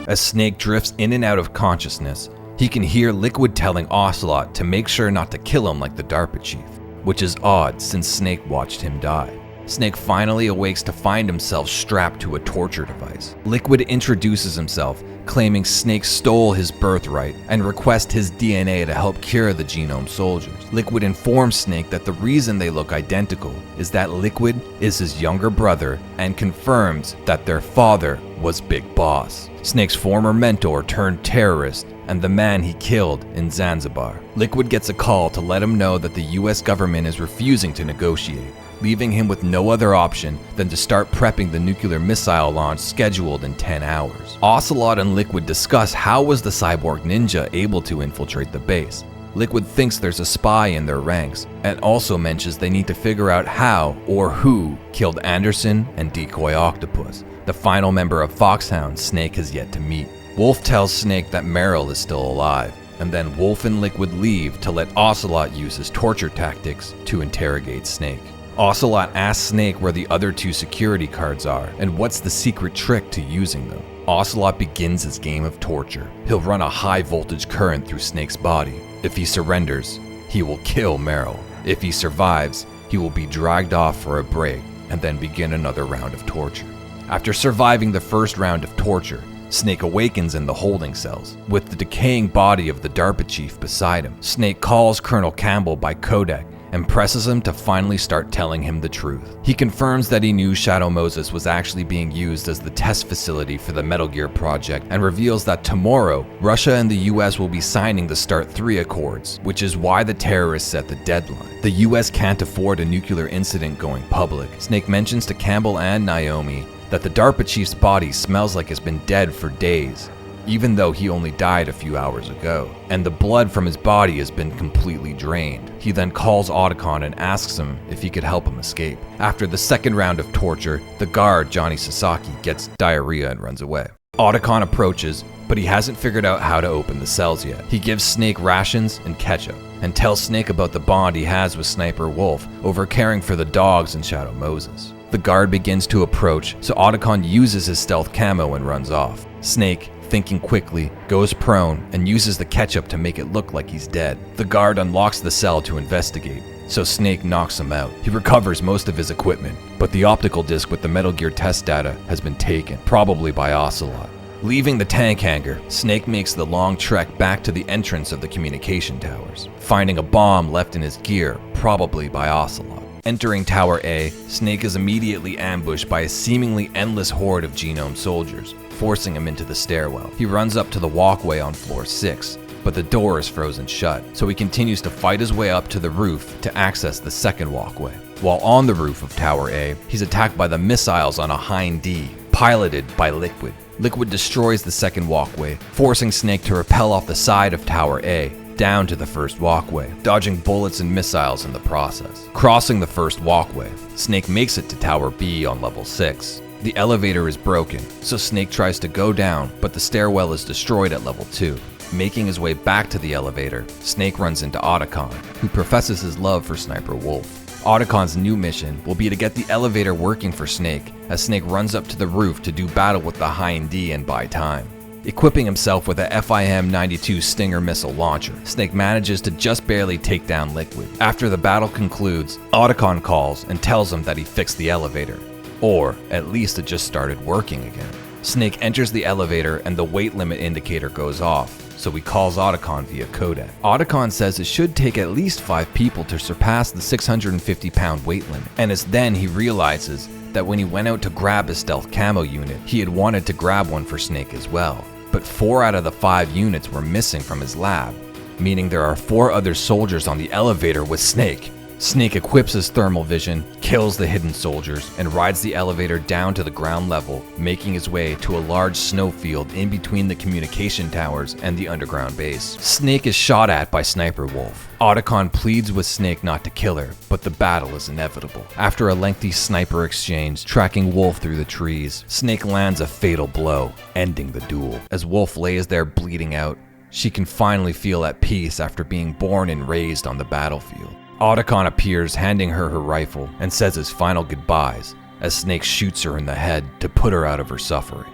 As Snake drifts in and out of consciousness, he can hear Liquid telling Ocelot to make sure not to kill him like the DARPA chief, which is odd since Snake watched him die. Snake finally awakes to find himself strapped to a torture device. Liquid introduces himself, claiming Snake stole his birthright and requests his DNA to help cure the Genome Soldiers. Liquid informs Snake that the reason they look identical is that Liquid is his younger brother and confirms that their father was Big Boss, Snake's former mentor turned terrorist and the man he killed in Zanzibar. Liquid gets a call to let him know that the US government is refusing to negotiate, leaving him with no other option than to start prepping the nuclear missile launch scheduled in 10 hours. Ocelot and Liquid discuss how was the cyborg ninja able to infiltrate the base. Liquid thinks there's a spy in their ranks, and also mentions they need to figure out how or who killed Anderson and Decoy Octopus, the final member of Foxhound Snake has yet to meet. Wolf tells Snake that Meryl is still alive, and then Wolf and Liquid leave to let Ocelot use his torture tactics to interrogate Snake. Ocelot asks Snake where the other 2 security cards are and what's the secret trick to using them. Ocelot begins his game of torture. He'll run a high voltage current through Snake's body. If he surrenders, he will kill Meryl. If he survives, he will be dragged off for a break and then begin another round of torture. After surviving the first round of torture, Snake awakens in the holding cells, with the decaying body of the DARPA chief beside him. Snake calls Colonel Campbell by codec and presses him to finally start telling him the truth. He confirms that he knew Shadow Moses was actually being used as the test facility for the Metal Gear project, and reveals that tomorrow, Russia and the US will be signing the START 3 Accords, which is why the terrorists set the deadline. The US can't afford a nuclear incident going public. Snake mentions to Campbell and Naomi that the DARPA chief's body smells like it's been dead for days, even though he only died a few hours ago, and the blood from his body has been completely drained. He then calls Otacon and asks him if he could help him escape. After the second round of torture, the guard, Johnny Sasaki, gets diarrhea and runs away. Otacon approaches, but he hasn't figured out how to open the cells yet. He gives Snake rations and ketchup, and tells Snake about the bond he has with Sniper Wolf over caring for the dogs in Shadow Moses. The guard begins to approach, so Otacon uses his stealth camo and runs off. Snake, thinking quickly, goes prone and uses the ketchup to make it look like he's dead. The guard unlocks the cell to investigate, so Snake knocks him out. He recovers most of his equipment, but the optical disc with the Metal Gear test data has been taken, probably by Ocelot. Leaving the tank hangar, Snake makes the long trek back to the entrance of the communication towers, finding a bomb left in his gear, probably by Ocelot. Entering Tower A, Snake is immediately ambushed by a seemingly endless horde of Genome Soldiers, forcing him into the stairwell. He runs up to the walkway on floor 6, but the door is frozen shut, so he continues to fight his way up to the roof to access the second walkway. While on the roof of Tower A, he's attacked by the missiles on a Hind D, piloted by Liquid. Liquid destroys the second walkway, forcing Snake to rappel off the side of Tower A, down to the first walkway, dodging bullets and missiles in the process. Crossing the first walkway, Snake makes it to Tower B on level 6. The elevator is broken, so Snake tries to go down, but the stairwell is destroyed at level 2. Making his way back to the elevator, Snake runs into Otacon, who professes his love for Sniper Wolf. Otacon's new mission will be to get the elevator working for Snake, as Snake runs up to the roof to do battle with the Hind D and buy time. Equipping himself with a FIM-92 Stinger missile launcher, Snake manages to just barely take down Liquid. After the battle concludes, Otacon calls and tells him that he fixed the elevator, or at least it just started working again. Snake enters the elevator and the weight limit indicator goes off, so he calls Otacon via codec. Otacon says it should take at least 5 people to surpass the 650-pound weight limit, and it's then he realizes that when he went out to grab his stealth camo unit, he had wanted to grab one for Snake as well. But 4 out of the 5 units were missing from his lab, meaning there are 4 other soldiers on the elevator with Snake. Snake equips his thermal vision, kills the hidden soldiers, and rides the elevator down to the ground level, making his way to a large snowfield in between the communication towers and the underground base. Snake is shot at by Sniper Wolf. Otacon pleads with Snake not to kill her, but the battle is inevitable. After a lengthy sniper exchange, tracking Wolf through the trees, Snake lands a fatal blow, ending the duel. As Wolf lays there bleeding out, she can finally feel at peace after being born and raised on the battlefield. Otacon appears, handing her her rifle, and says his final goodbyes as Snake shoots her in the head to put her out of her suffering.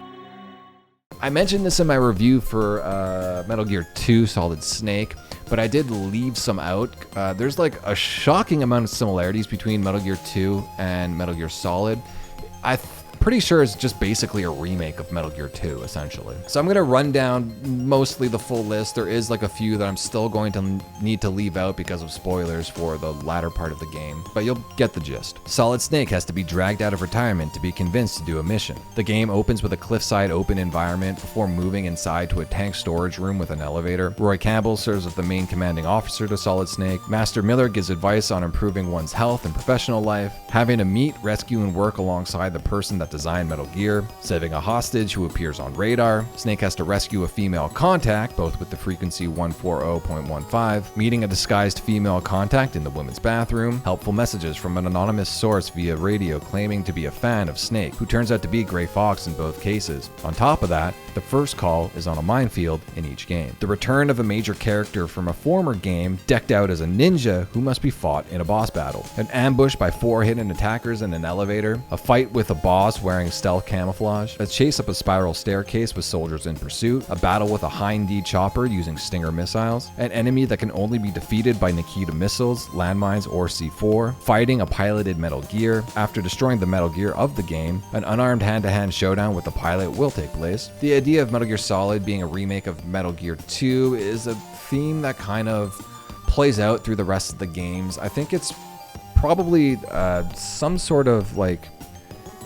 I mentioned this in my review for Metal Gear 2 Solid Snake, but I did leave some out. There's like a shocking amount of similarities between Metal Gear 2 and Metal Gear Solid. I'm pretty sure it's just basically a remake of Metal Gear 2, essentially. So I'm gonna run down mostly the full list. There is like a few that I'm still going to need to leave out because of spoilers for the latter part of the game, but you'll get the gist. Solid Snake has to be dragged out of retirement to be convinced to do a mission. The game opens with a cliffside open environment before moving inside to a tank storage room with an elevator. Roy Campbell serves as the main commanding officer to Solid Snake. Master Miller gives advice on improving one's health and professional life, having to meet, rescue, and work alongside the person that designed Metal Gear, saving a hostage who appears on radar. Snake has to rescue a female contact, both with the frequency 140.15, meeting a disguised female contact in the women's bathroom, helpful messages from an anonymous source via radio claiming to be a fan of Snake, who turns out to be Gray Fox in both cases. On top of that, the first call is on a minefield in each game. The return of a major character from a former game, decked out as a ninja who must be fought in a boss battle. An ambush by 4 hidden attackers in an elevator, a fight with a boss wearing stealth camouflage, a chase up a spiral staircase with soldiers in pursuit, a battle with a Hind-D chopper using Stinger missiles, an enemy that can only be defeated by Nikita missiles, landmines, or C4, fighting a piloted Metal Gear. After destroying the Metal Gear of the game, an unarmed hand-to-hand showdown with the pilot will take place. The idea of Metal Gear Solid being a remake of Metal Gear 2 is a theme that kind of plays out through the rest of the games. I think it's probably some sort of like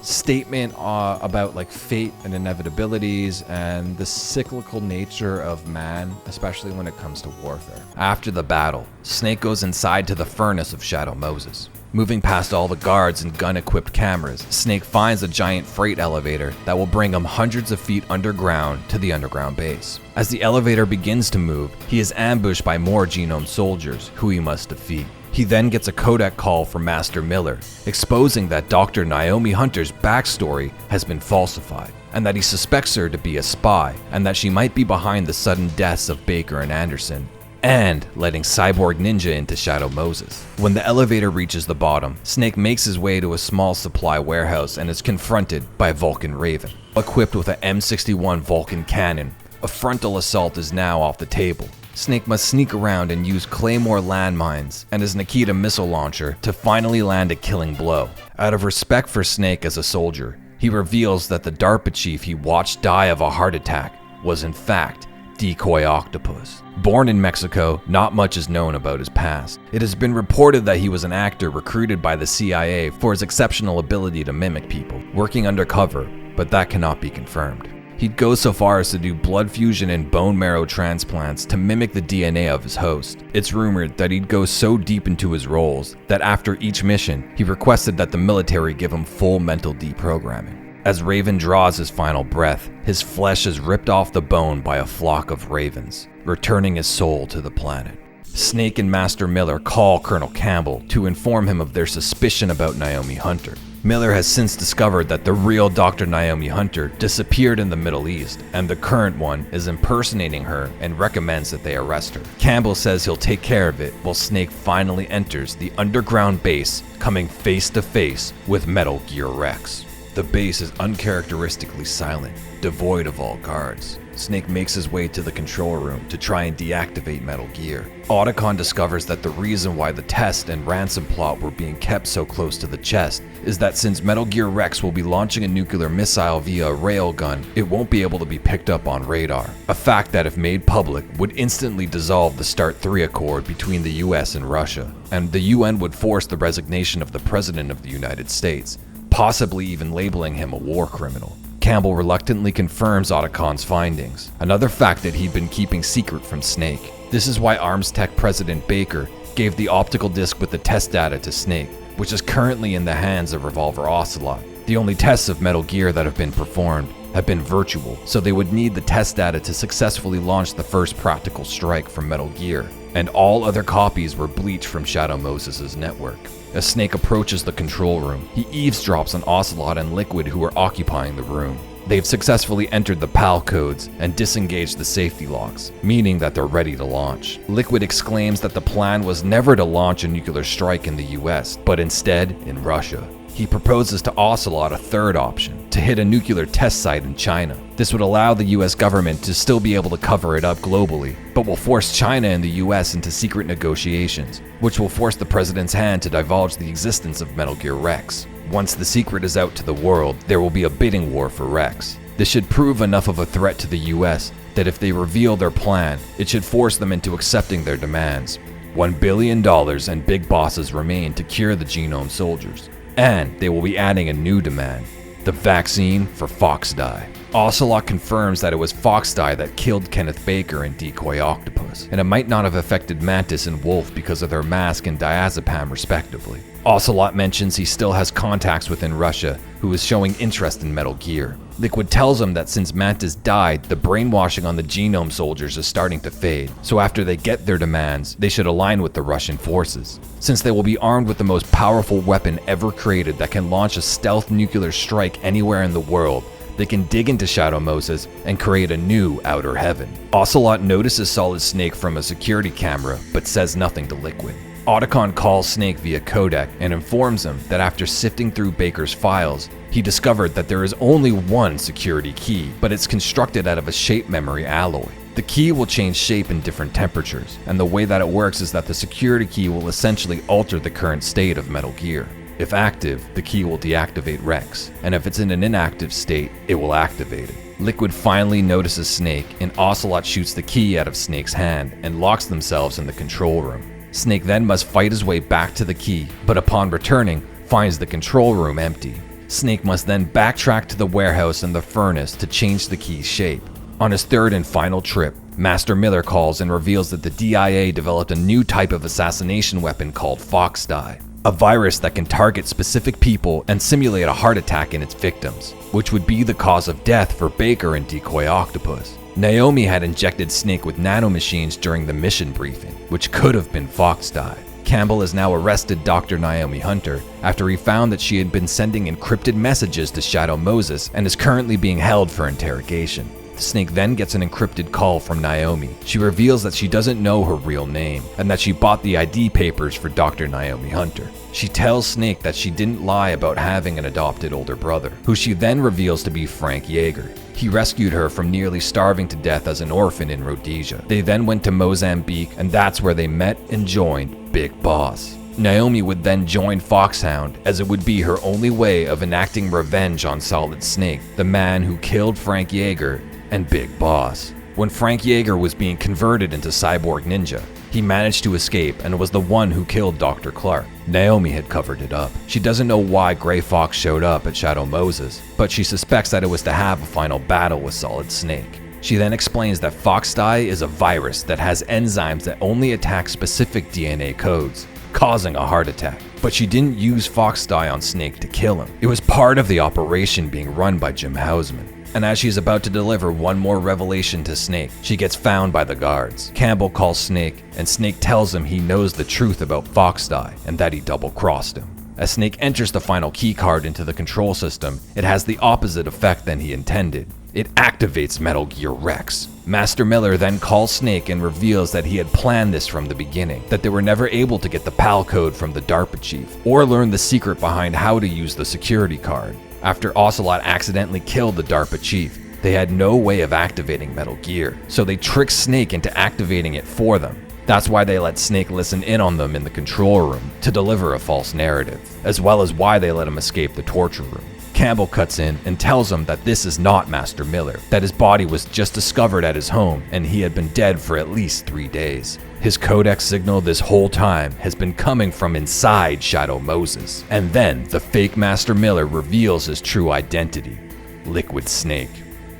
statement about like fate and inevitabilities and the cyclical nature of man, especially when it comes to warfare. After the battle, Snake goes inside to the furnace of Shadow Moses. Moving past all the guards and gun-equipped cameras, Snake finds a giant freight elevator that will bring him hundreds of feet underground to the underground base. As the elevator begins to move, he is ambushed by more Genome soldiers, who he must defeat. He then gets a codec call from Master Miller, exposing that Dr. Naomi Hunter's backstory has been falsified, and that he suspects her to be a spy, and that she might be behind the sudden deaths of Baker and Anderson, and letting Cyborg Ninja into Shadow Moses. When the elevator reaches the bottom, Snake makes his way to a small supply warehouse and is confronted by Vulcan Raven. Equipped with an M61 Vulcan cannon, a frontal assault is now off the table. Snake must sneak around and use Claymore landmines and his Nikita missile launcher to finally land a killing blow. Out of respect for Snake as a soldier, he reveals that the DARPA chief he watched die of a heart attack was in fact Decoy Octopus. Born in Mexico, not much is known about his past. It has been reported that he was an actor recruited by the CIA for his exceptional ability to mimic people, working undercover, but that cannot be confirmed. He'd go so far as to do blood fusion and bone marrow transplants to mimic the DNA of his host. It's rumored that he'd go so deep into his roles that after each mission, he requested that the military give him full mental deprogramming. As Raven draws his final breath, his flesh is ripped off the bone by a flock of ravens, returning his soul to the planet. Snake and Master Miller call Colonel Campbell to inform him of their suspicion about Naomi Hunter. Miller has since discovered that the real Dr. Naomi Hunter disappeared in the Middle East, and the current one is impersonating her and recommends that they arrest her. Campbell says he'll take care of it, while Snake finally enters the underground base, coming face to face with Metal Gear Rex. The base is uncharacteristically silent, devoid of all guards. Snake makes his way to the control room to try and deactivate Metal Gear. Otacon discovers that the reason why the test and ransom plot were being kept so close to the chest is that since Metal Gear Rex will be launching a nuclear missile via a railgun, it won't be able to be picked up on radar. A fact that, if made public, would instantly dissolve the START 3 Accord between the US and Russia, and the UN would force the resignation of the President of the United States, possibly even labeling him a war criminal. Campbell reluctantly confirms Otacon's findings, another fact that he'd been keeping secret from Snake. This is why Arms Tech President Baker gave the optical disc with the test data to Snake, which is currently in the hands of Revolver Ocelot. The only tests of Metal Gear that have been performed have been virtual, so they would need the test data to successfully launch the first practical strike from Metal Gear, and all other copies were bleached from Shadow Moses' network. As Snake approaches the control room, he eavesdrops on Ocelot and Liquid, who are occupying the room. They've successfully entered the PAL codes and disengaged the safety locks, meaning that they're ready to launch. Liquid exclaims that the plan was never to launch a nuclear strike in the US, but instead in Russia. He proposes to Ocelot a third option, to hit a nuclear test site in China. This would allow the US government to still be able to cover it up globally, but will force China and the US into secret negotiations, which will force the president's hand to divulge the existence of Metal Gear Rex. Once the secret is out to the world, there will be a bidding war for Rex. This should prove enough of a threat to the US that if they reveal their plan, it should force them into accepting their demands. $1 billion and big bosses remain to cure the genome soldiers. And they will be adding a new demand, the vaccine for Foxdie. Ocelot confirms that it was Foxdie that killed Kenneth Baker and Decoy Octopus, and it might not have affected Mantis and Wolf because of their mask and diazepam respectively. Ocelot mentions he still has contacts within Russia who is showing interest in Metal Gear. Liquid tells him that since Mantis died, the brainwashing on the genome soldiers is starting to fade, so after they get their demands, they should align with the Russian forces. Since they will be armed with the most powerful weapon ever created that can launch a stealth nuclear strike anywhere in the world, they can dig into Shadow Moses and create a new outer heaven. Ocelot notices Solid Snake from a security camera, but says nothing to Liquid. Otacon calls Snake via codec and informs him that after sifting through Baker's files, he discovered that there is only one security key, but it's constructed out of a shape memory alloy. The key will change shape in different temperatures, and the way that it works is that the security key will essentially alter the current state of Metal Gear. If active, the key will deactivate Rex, and if it's in an inactive state, it will activate it. Liquid finally notices Snake, and Ocelot shoots the key out of Snake's hand and locks themselves in the control room. Snake then must fight his way back to the key, but upon returning, finds the control room empty. Snake must then backtrack to the warehouse and the furnace to change the key's shape. On his third and final trip, Master Miller calls and reveals that the DIA developed a new type of assassination weapon called Foxdie, a virus that can target specific people and simulate a heart attack in its victims, which would be the cause of death for Baker and Decoy Octopus. Naomi had injected Snake with nanomachines during the mission briefing, which could have been Foxdie. Campbell has now arrested Dr. Naomi Hunter after he found that she had been sending encrypted messages to Shadow Moses and is currently being held for interrogation. Snake then gets an encrypted call from Naomi. She reveals that she doesn't know her real name and that she bought the ID papers for Dr. Naomi Hunter. She tells Snake that she didn't lie about having an adopted older brother, who she then reveals to be Frank Yeager. He rescued her from nearly starving to death as an orphan in Rhodesia. They then went to Mozambique, and that's where they met and joined Big Boss. Naomi would then join Foxhound, as it would be her only way of enacting revenge on Solid Snake, the man who killed Frank Yeager and Big Boss. When Frank Yeager was being converted into Cyborg Ninja, he managed to escape and was the one who killed Dr. Clark. Naomi had covered it up. She doesn't know why Grey Fox showed up at Shadow Moses, but she suspects that it was to have a final battle with Solid Snake. She then explains that Foxdie is a virus that has enzymes that only attack specific DNA codes, causing a heart attack. But she didn't use Foxdie on Snake to kill him. It was part of the operation being run by Jim Houseman. And as she's about to deliver one more revelation to Snake, she gets found by the guards. Campbell calls Snake, and Snake tells him he knows the truth about Foxdie and that he double-crossed him. As Snake enters the final keycard into the control system, it has the opposite effect than he intended. It activates Metal Gear Rex. Master Miller then calls Snake and reveals that he had planned this from the beginning, that they were never able to get the PAL code from the DARPA chief, or learn the secret behind how to use the security card. After Ocelot accidentally killed the DARPA chief, They had no way of activating Metal Gear, so they tricked Snake into activating it for them. That's why they let Snake listen in on them in the control room to deliver a false narrative, as well as why they let him escape the torture room. Campbell cuts in and tells him that this is not Master Miller, that his body was just discovered at his home and he had been dead for at least 3 days. His codec signal this whole time has been coming from inside Shadow Moses. And then the fake Master Miller reveals his true identity, Liquid Snake.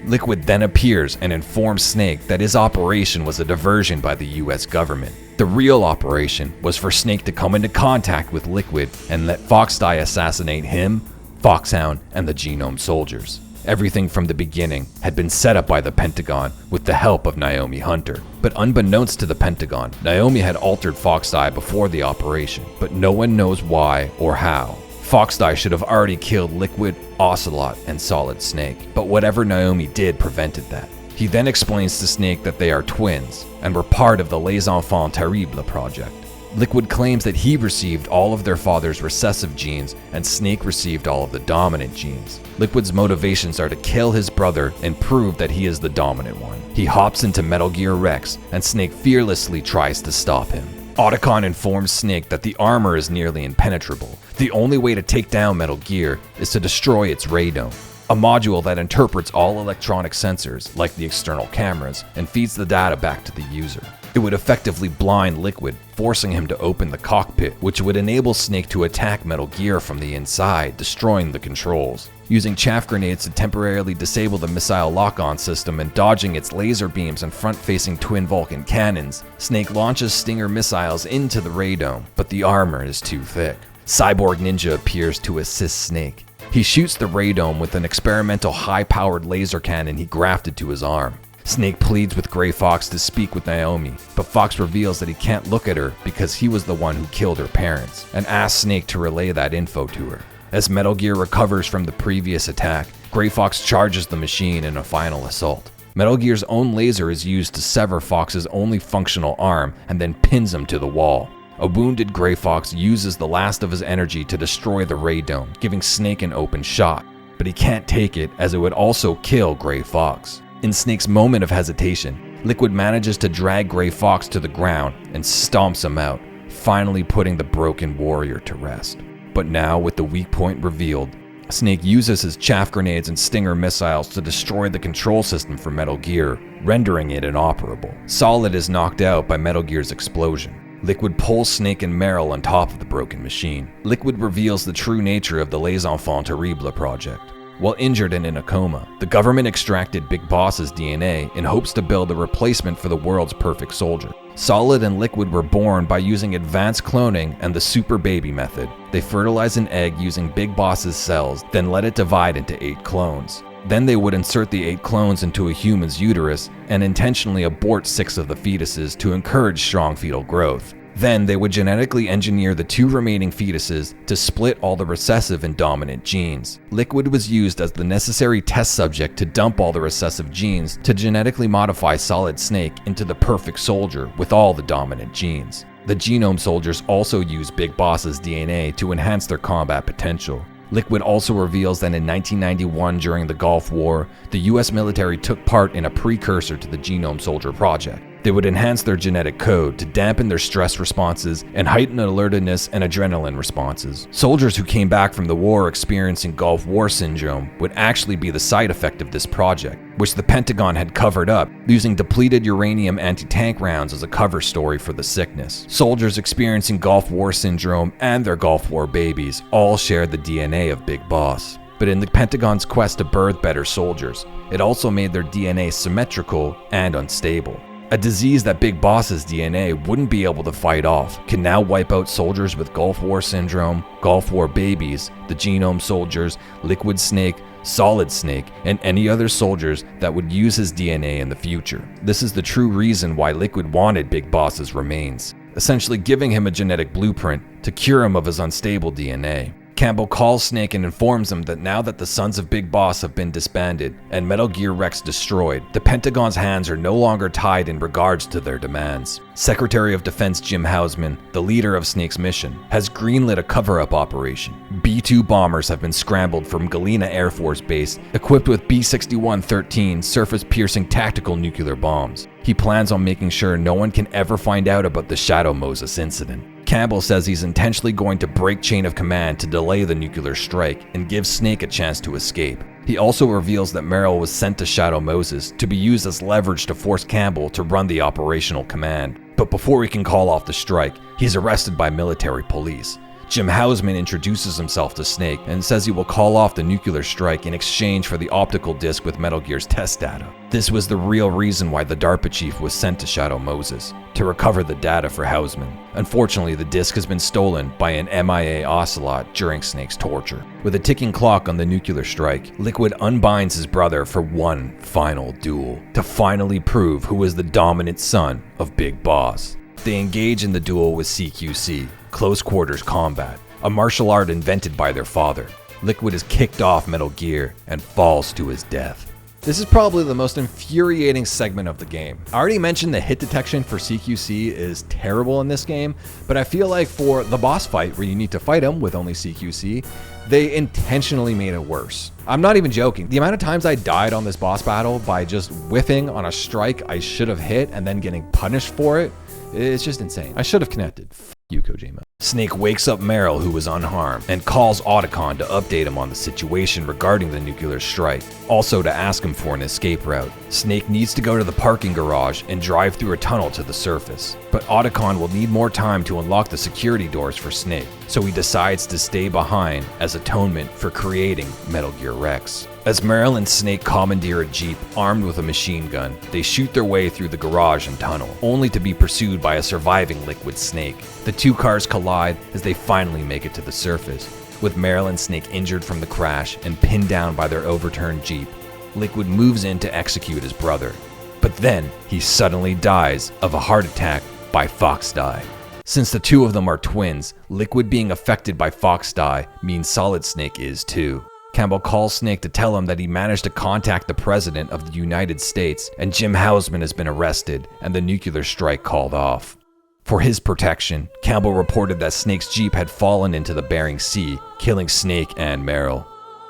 Liquid then appears and informs Snake that his operation was a diversion by the US government. The real operation was for Snake to come into contact with Liquid and let Foxdie assassinate him, Foxhound, and the Genome Soldiers. Everything from the beginning had been set up by the Pentagon with the help of Naomi Hunter. But unbeknownst to the Pentagon, Naomi had altered Foxdie before the operation, but no one knows why or how. Foxdie should have already killed Liquid, Ocelot, and Solid Snake, but whatever Naomi did prevented that. He then explains to Snake that they are twins and were part of the Les Enfants Terribles project. Liquid claims that he received all of their father's recessive genes and Snake received all of the dominant genes. Liquid's motivations are to kill his brother and prove that he is the dominant one. He hops into Metal Gear Rex and Snake fearlessly tries to stop him. Otacon informs Snake that the armor is nearly impenetrable. The only way to take down Metal Gear is to destroy its radome, a module that interprets all electronic sensors, like the external cameras, and feeds the data back to the user. It would effectively blind Liquid, forcing him to open the cockpit, which would enable Snake to attack Metal Gear from the inside, destroying the controls. Using chaff grenades to temporarily disable the missile lock-on system and dodging its laser beams and front-facing twin Vulcan cannons, Snake launches Stinger missiles into the radome, but the armor is too thick. Cyborg Ninja appears to assist Snake. He shoots the radome with an experimental high-powered laser cannon he grafted to his arm. Snake pleads with Gray Fox to speak with Naomi, but Fox reveals that he can't look at her because he was the one who killed her parents, and asks Snake to relay that info to her. As Metal Gear recovers from the previous attack, Gray Fox charges the machine in a final assault. Metal Gear's own laser is used to sever Fox's only functional arm and then pins him to the wall. A wounded Gray Fox uses the last of his energy to destroy the radome, giving Snake an open shot, but he can't take it as it would also kill Gray Fox. In Snake's moment of hesitation, Liquid manages to drag Gray Fox to the ground and stomps him out, finally putting the broken warrior to rest. But now, with the weak point revealed, Snake uses his chaff grenades and Stinger missiles to destroy the control system for Metal Gear, rendering it inoperable. Solid is knocked out by Metal Gear's explosion. Liquid pulls Snake and Meryl on top of the broken machine. Liquid reveals the true nature of the Les Enfants Terribles project. While injured and in a coma, the government extracted Big Boss's DNA in hopes to build a replacement for the world's perfect soldier. Solid and Liquid were born by using advanced cloning and the super baby method. They fertilize an egg using Big Boss's cells, then let it divide into 8 clones. Then they would insert the 8 clones into a human's uterus and intentionally abort 6 of the fetuses to encourage strong fetal growth. Then they would genetically engineer the 2 remaining fetuses to split all the recessive and dominant genes. Liquid was used as the necessary test subject to dump all the recessive genes to genetically modify Solid Snake into the perfect soldier with all the dominant genes. The Genome Soldiers also use Big Boss's DNA to enhance their combat potential. Liquid also reveals that in 1991 during the Gulf War, the US military took part in a precursor to the Genome Soldier project. They would enhance their genetic code to dampen their stress responses and heighten alertness and adrenaline responses. Soldiers who came back from the war experiencing Gulf War syndrome would actually be the side effect of this project, which the Pentagon had covered up, using depleted uranium anti-tank rounds as a cover story for the sickness. Soldiers experiencing Gulf War syndrome and their Gulf War babies all shared the DNA of Big Boss. But in the Pentagon's quest to birth better soldiers, it also made their DNA symmetrical and unstable. A disease that Big Boss's DNA wouldn't be able to fight off can now wipe out soldiers with Gulf War syndrome, Gulf War babies, the Genome Soldiers, Liquid Snake, Solid Snake, and any other soldiers that would use his DNA in the future. This is the true reason why Liquid wanted Big Boss's remains, essentially giving him a genetic blueprint to cure him of his unstable DNA. Campbell calls Snake and informs him that now that the Sons of Big Boss have been disbanded and Metal Gear Rex destroyed, the Pentagon's hands are no longer tied in regards to their demands. Secretary of Defense Jim Hausman, the leader of Snake's mission, has greenlit a cover-up operation. B-2 bombers have been scrambled from Galena Air Force Base, equipped with B-61-13 surface-piercing tactical nuclear bombs. He plans on making sure no one can ever find out about the Shadow Moses incident. Campbell says he's intentionally going to break chain of command to delay the nuclear strike and give Snake a chance to escape. He also reveals that Meryl was sent to Shadow Moses to be used as leverage to force Campbell to run the operational command. But before he can call off the strike, he's arrested by military police. Jim Hausman introduces himself to Snake and says he will call off the nuclear strike in exchange for the optical disc with Metal Gear's test data. This was the real reason why the DARPA chief was sent to Shadow Moses, to recover the data for Hausman. Unfortunately, the disc has been stolen by an MIA Ocelot during Snake's torture. With a ticking clock on the nuclear strike, Liquid unbinds his brother for one final duel, to finally prove who is the dominant son of Big Boss. They engage in the duel with CQC, close quarters combat, a martial art invented by their father. Liquid is kicked off Metal Gear and falls to his death. This is probably the most infuriating segment of the game. I already mentioned the hit detection for CQC is terrible in this game, but I feel like for the boss fight where you need to fight him with only CQC, they intentionally made it worse. I'm not even joking. The amount of times I died on this boss battle by just whiffing on a strike I should have hit and then getting punished for it, it's just insane. I should have connected. F you, Kojima. Snake wakes up Meryl, who was unharmed, and calls Otacon to update him on the situation regarding the nuclear strike, also to ask him for an escape route. Snake needs to go to the parking garage and drive through a tunnel to the surface, but Otacon will need more time to unlock the security doors for Snake, so he decides to stay behind as atonement for creating Metal Gear Rex. As Meryl and Snake commandeer a jeep armed with a machine gun, they shoot their way through the garage and tunnel, only to be pursued by a surviving Liquid Snake. The two cars collide as they finally make it to the surface, with Meryl and Snake injured from the crash and pinned down by their overturned jeep. Liquid moves in to execute his brother, but then he suddenly dies of a heart attack by Fox Die. Since the two of them are twins, Liquid being affected by Fox Die means Solid Snake is too. Campbell calls Snake to tell him that he managed to contact the President of the United States and Jim Hausman has been arrested and the nuclear strike called off. For his protection, Campbell reported that Snake's jeep had fallen into the Bering Sea, killing Snake and Meryl.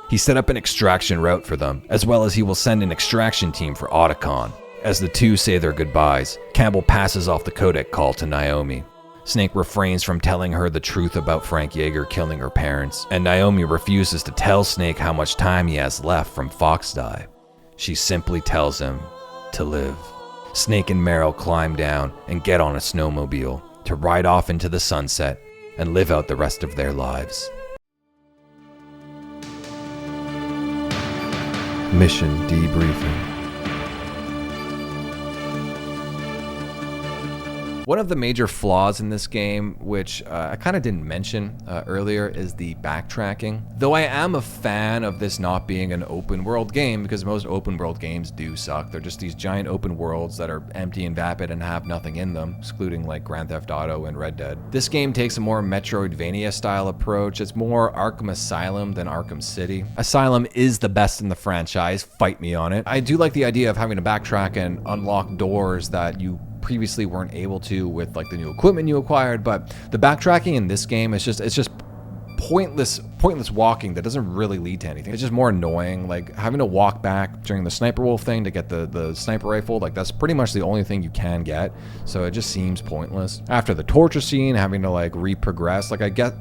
He set up an extraction route for them, as well as he will send an extraction team for Otacon. As the two say their goodbyes, Campbell passes off the codec call to Naomi. Snake refrains from telling her the truth about Frank Yeager killing her parents, and Naomi refuses to tell Snake how much time he has left from Fox Die. She simply tells him to live. Snake and Meryl climb down and get on a snowmobile to ride off into the sunset and live out the rest of their lives. Mission Debriefing. One of the major flaws in this game, which I kind of didn't mention earlier, is the backtracking. Though I am a fan of this not being an open world game, because most open world games do suck. They're just these giant open worlds that are empty and vapid and have nothing in them, excluding like Grand Theft Auto and Red Dead. This game takes a more Metroidvania style approach. It's more Arkham Asylum than Arkham City. Asylum is the best in the franchise, fight me on it. I do like the idea of having to backtrack and unlock doors that you previously weren't able to with like the new equipment you acquired, but the backtracking in this game is just pointless walking that doesn't really lead to anything. It's just more annoying, like having to walk back during the sniper wolf thing to get the sniper rifle. Like that's pretty much the only thing you can get, so it just seems pointless. After the torture scene, having to like re-progress, like I get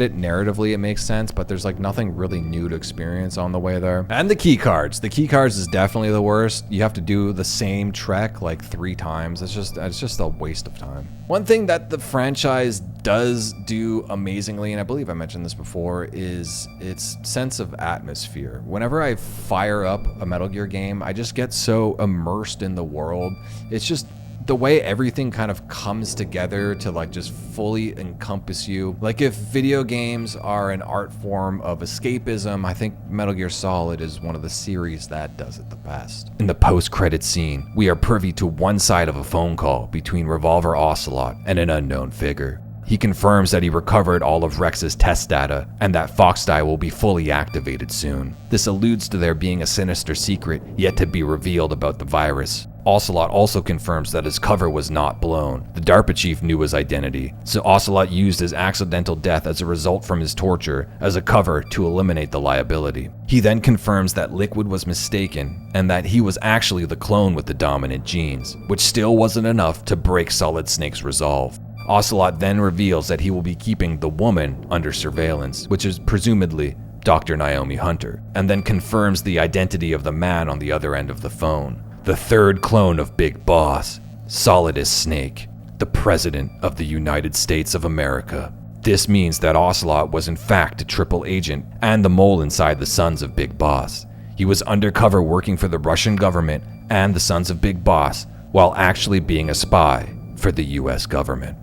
it narratively, it makes sense, but there's like nothing really new to experience on the way there. And the key cards is definitely the worst. You have to do the same trek like 3 times. It's just a waste of time. One thing that the franchise does do amazingly, and I believe I mentioned this before, is its sense of atmosphere. Whenever I fire up a Metal Gear game, I just get so immersed in the world. It's just the way everything kind of comes together to like just fully encompass you. Like if video games are an art form of escapism, I think Metal Gear Solid is one of the series that does it the best. In the post-credit scene, we are privy to one side of a phone call between Revolver Ocelot and an unknown figure. He confirms that he recovered all of Rex's test data and that Foxdie will be fully activated soon. This alludes to there being a sinister secret yet to be revealed about the virus. Ocelot also confirms that his cover was not blown. The DARPA chief knew his identity, so Ocelot used his accidental death as a result from his torture as a cover to eliminate the liability. He then confirms that Liquid was mistaken and that he was actually the clone with the dominant genes, which still wasn't enough to break Solid Snake's resolve. Ocelot then reveals that he will be keeping the woman under surveillance, which is presumably Dr. Naomi Hunter, and then confirms the identity of the man on the other end of the phone. The third clone of Big Boss, Solidus Snake, the President of the United States of America. This means that Ocelot was in fact a triple agent and the mole inside the Sons of Big Boss. He was undercover working for the Russian government and the Sons of Big Boss, while actually being a spy for the US government.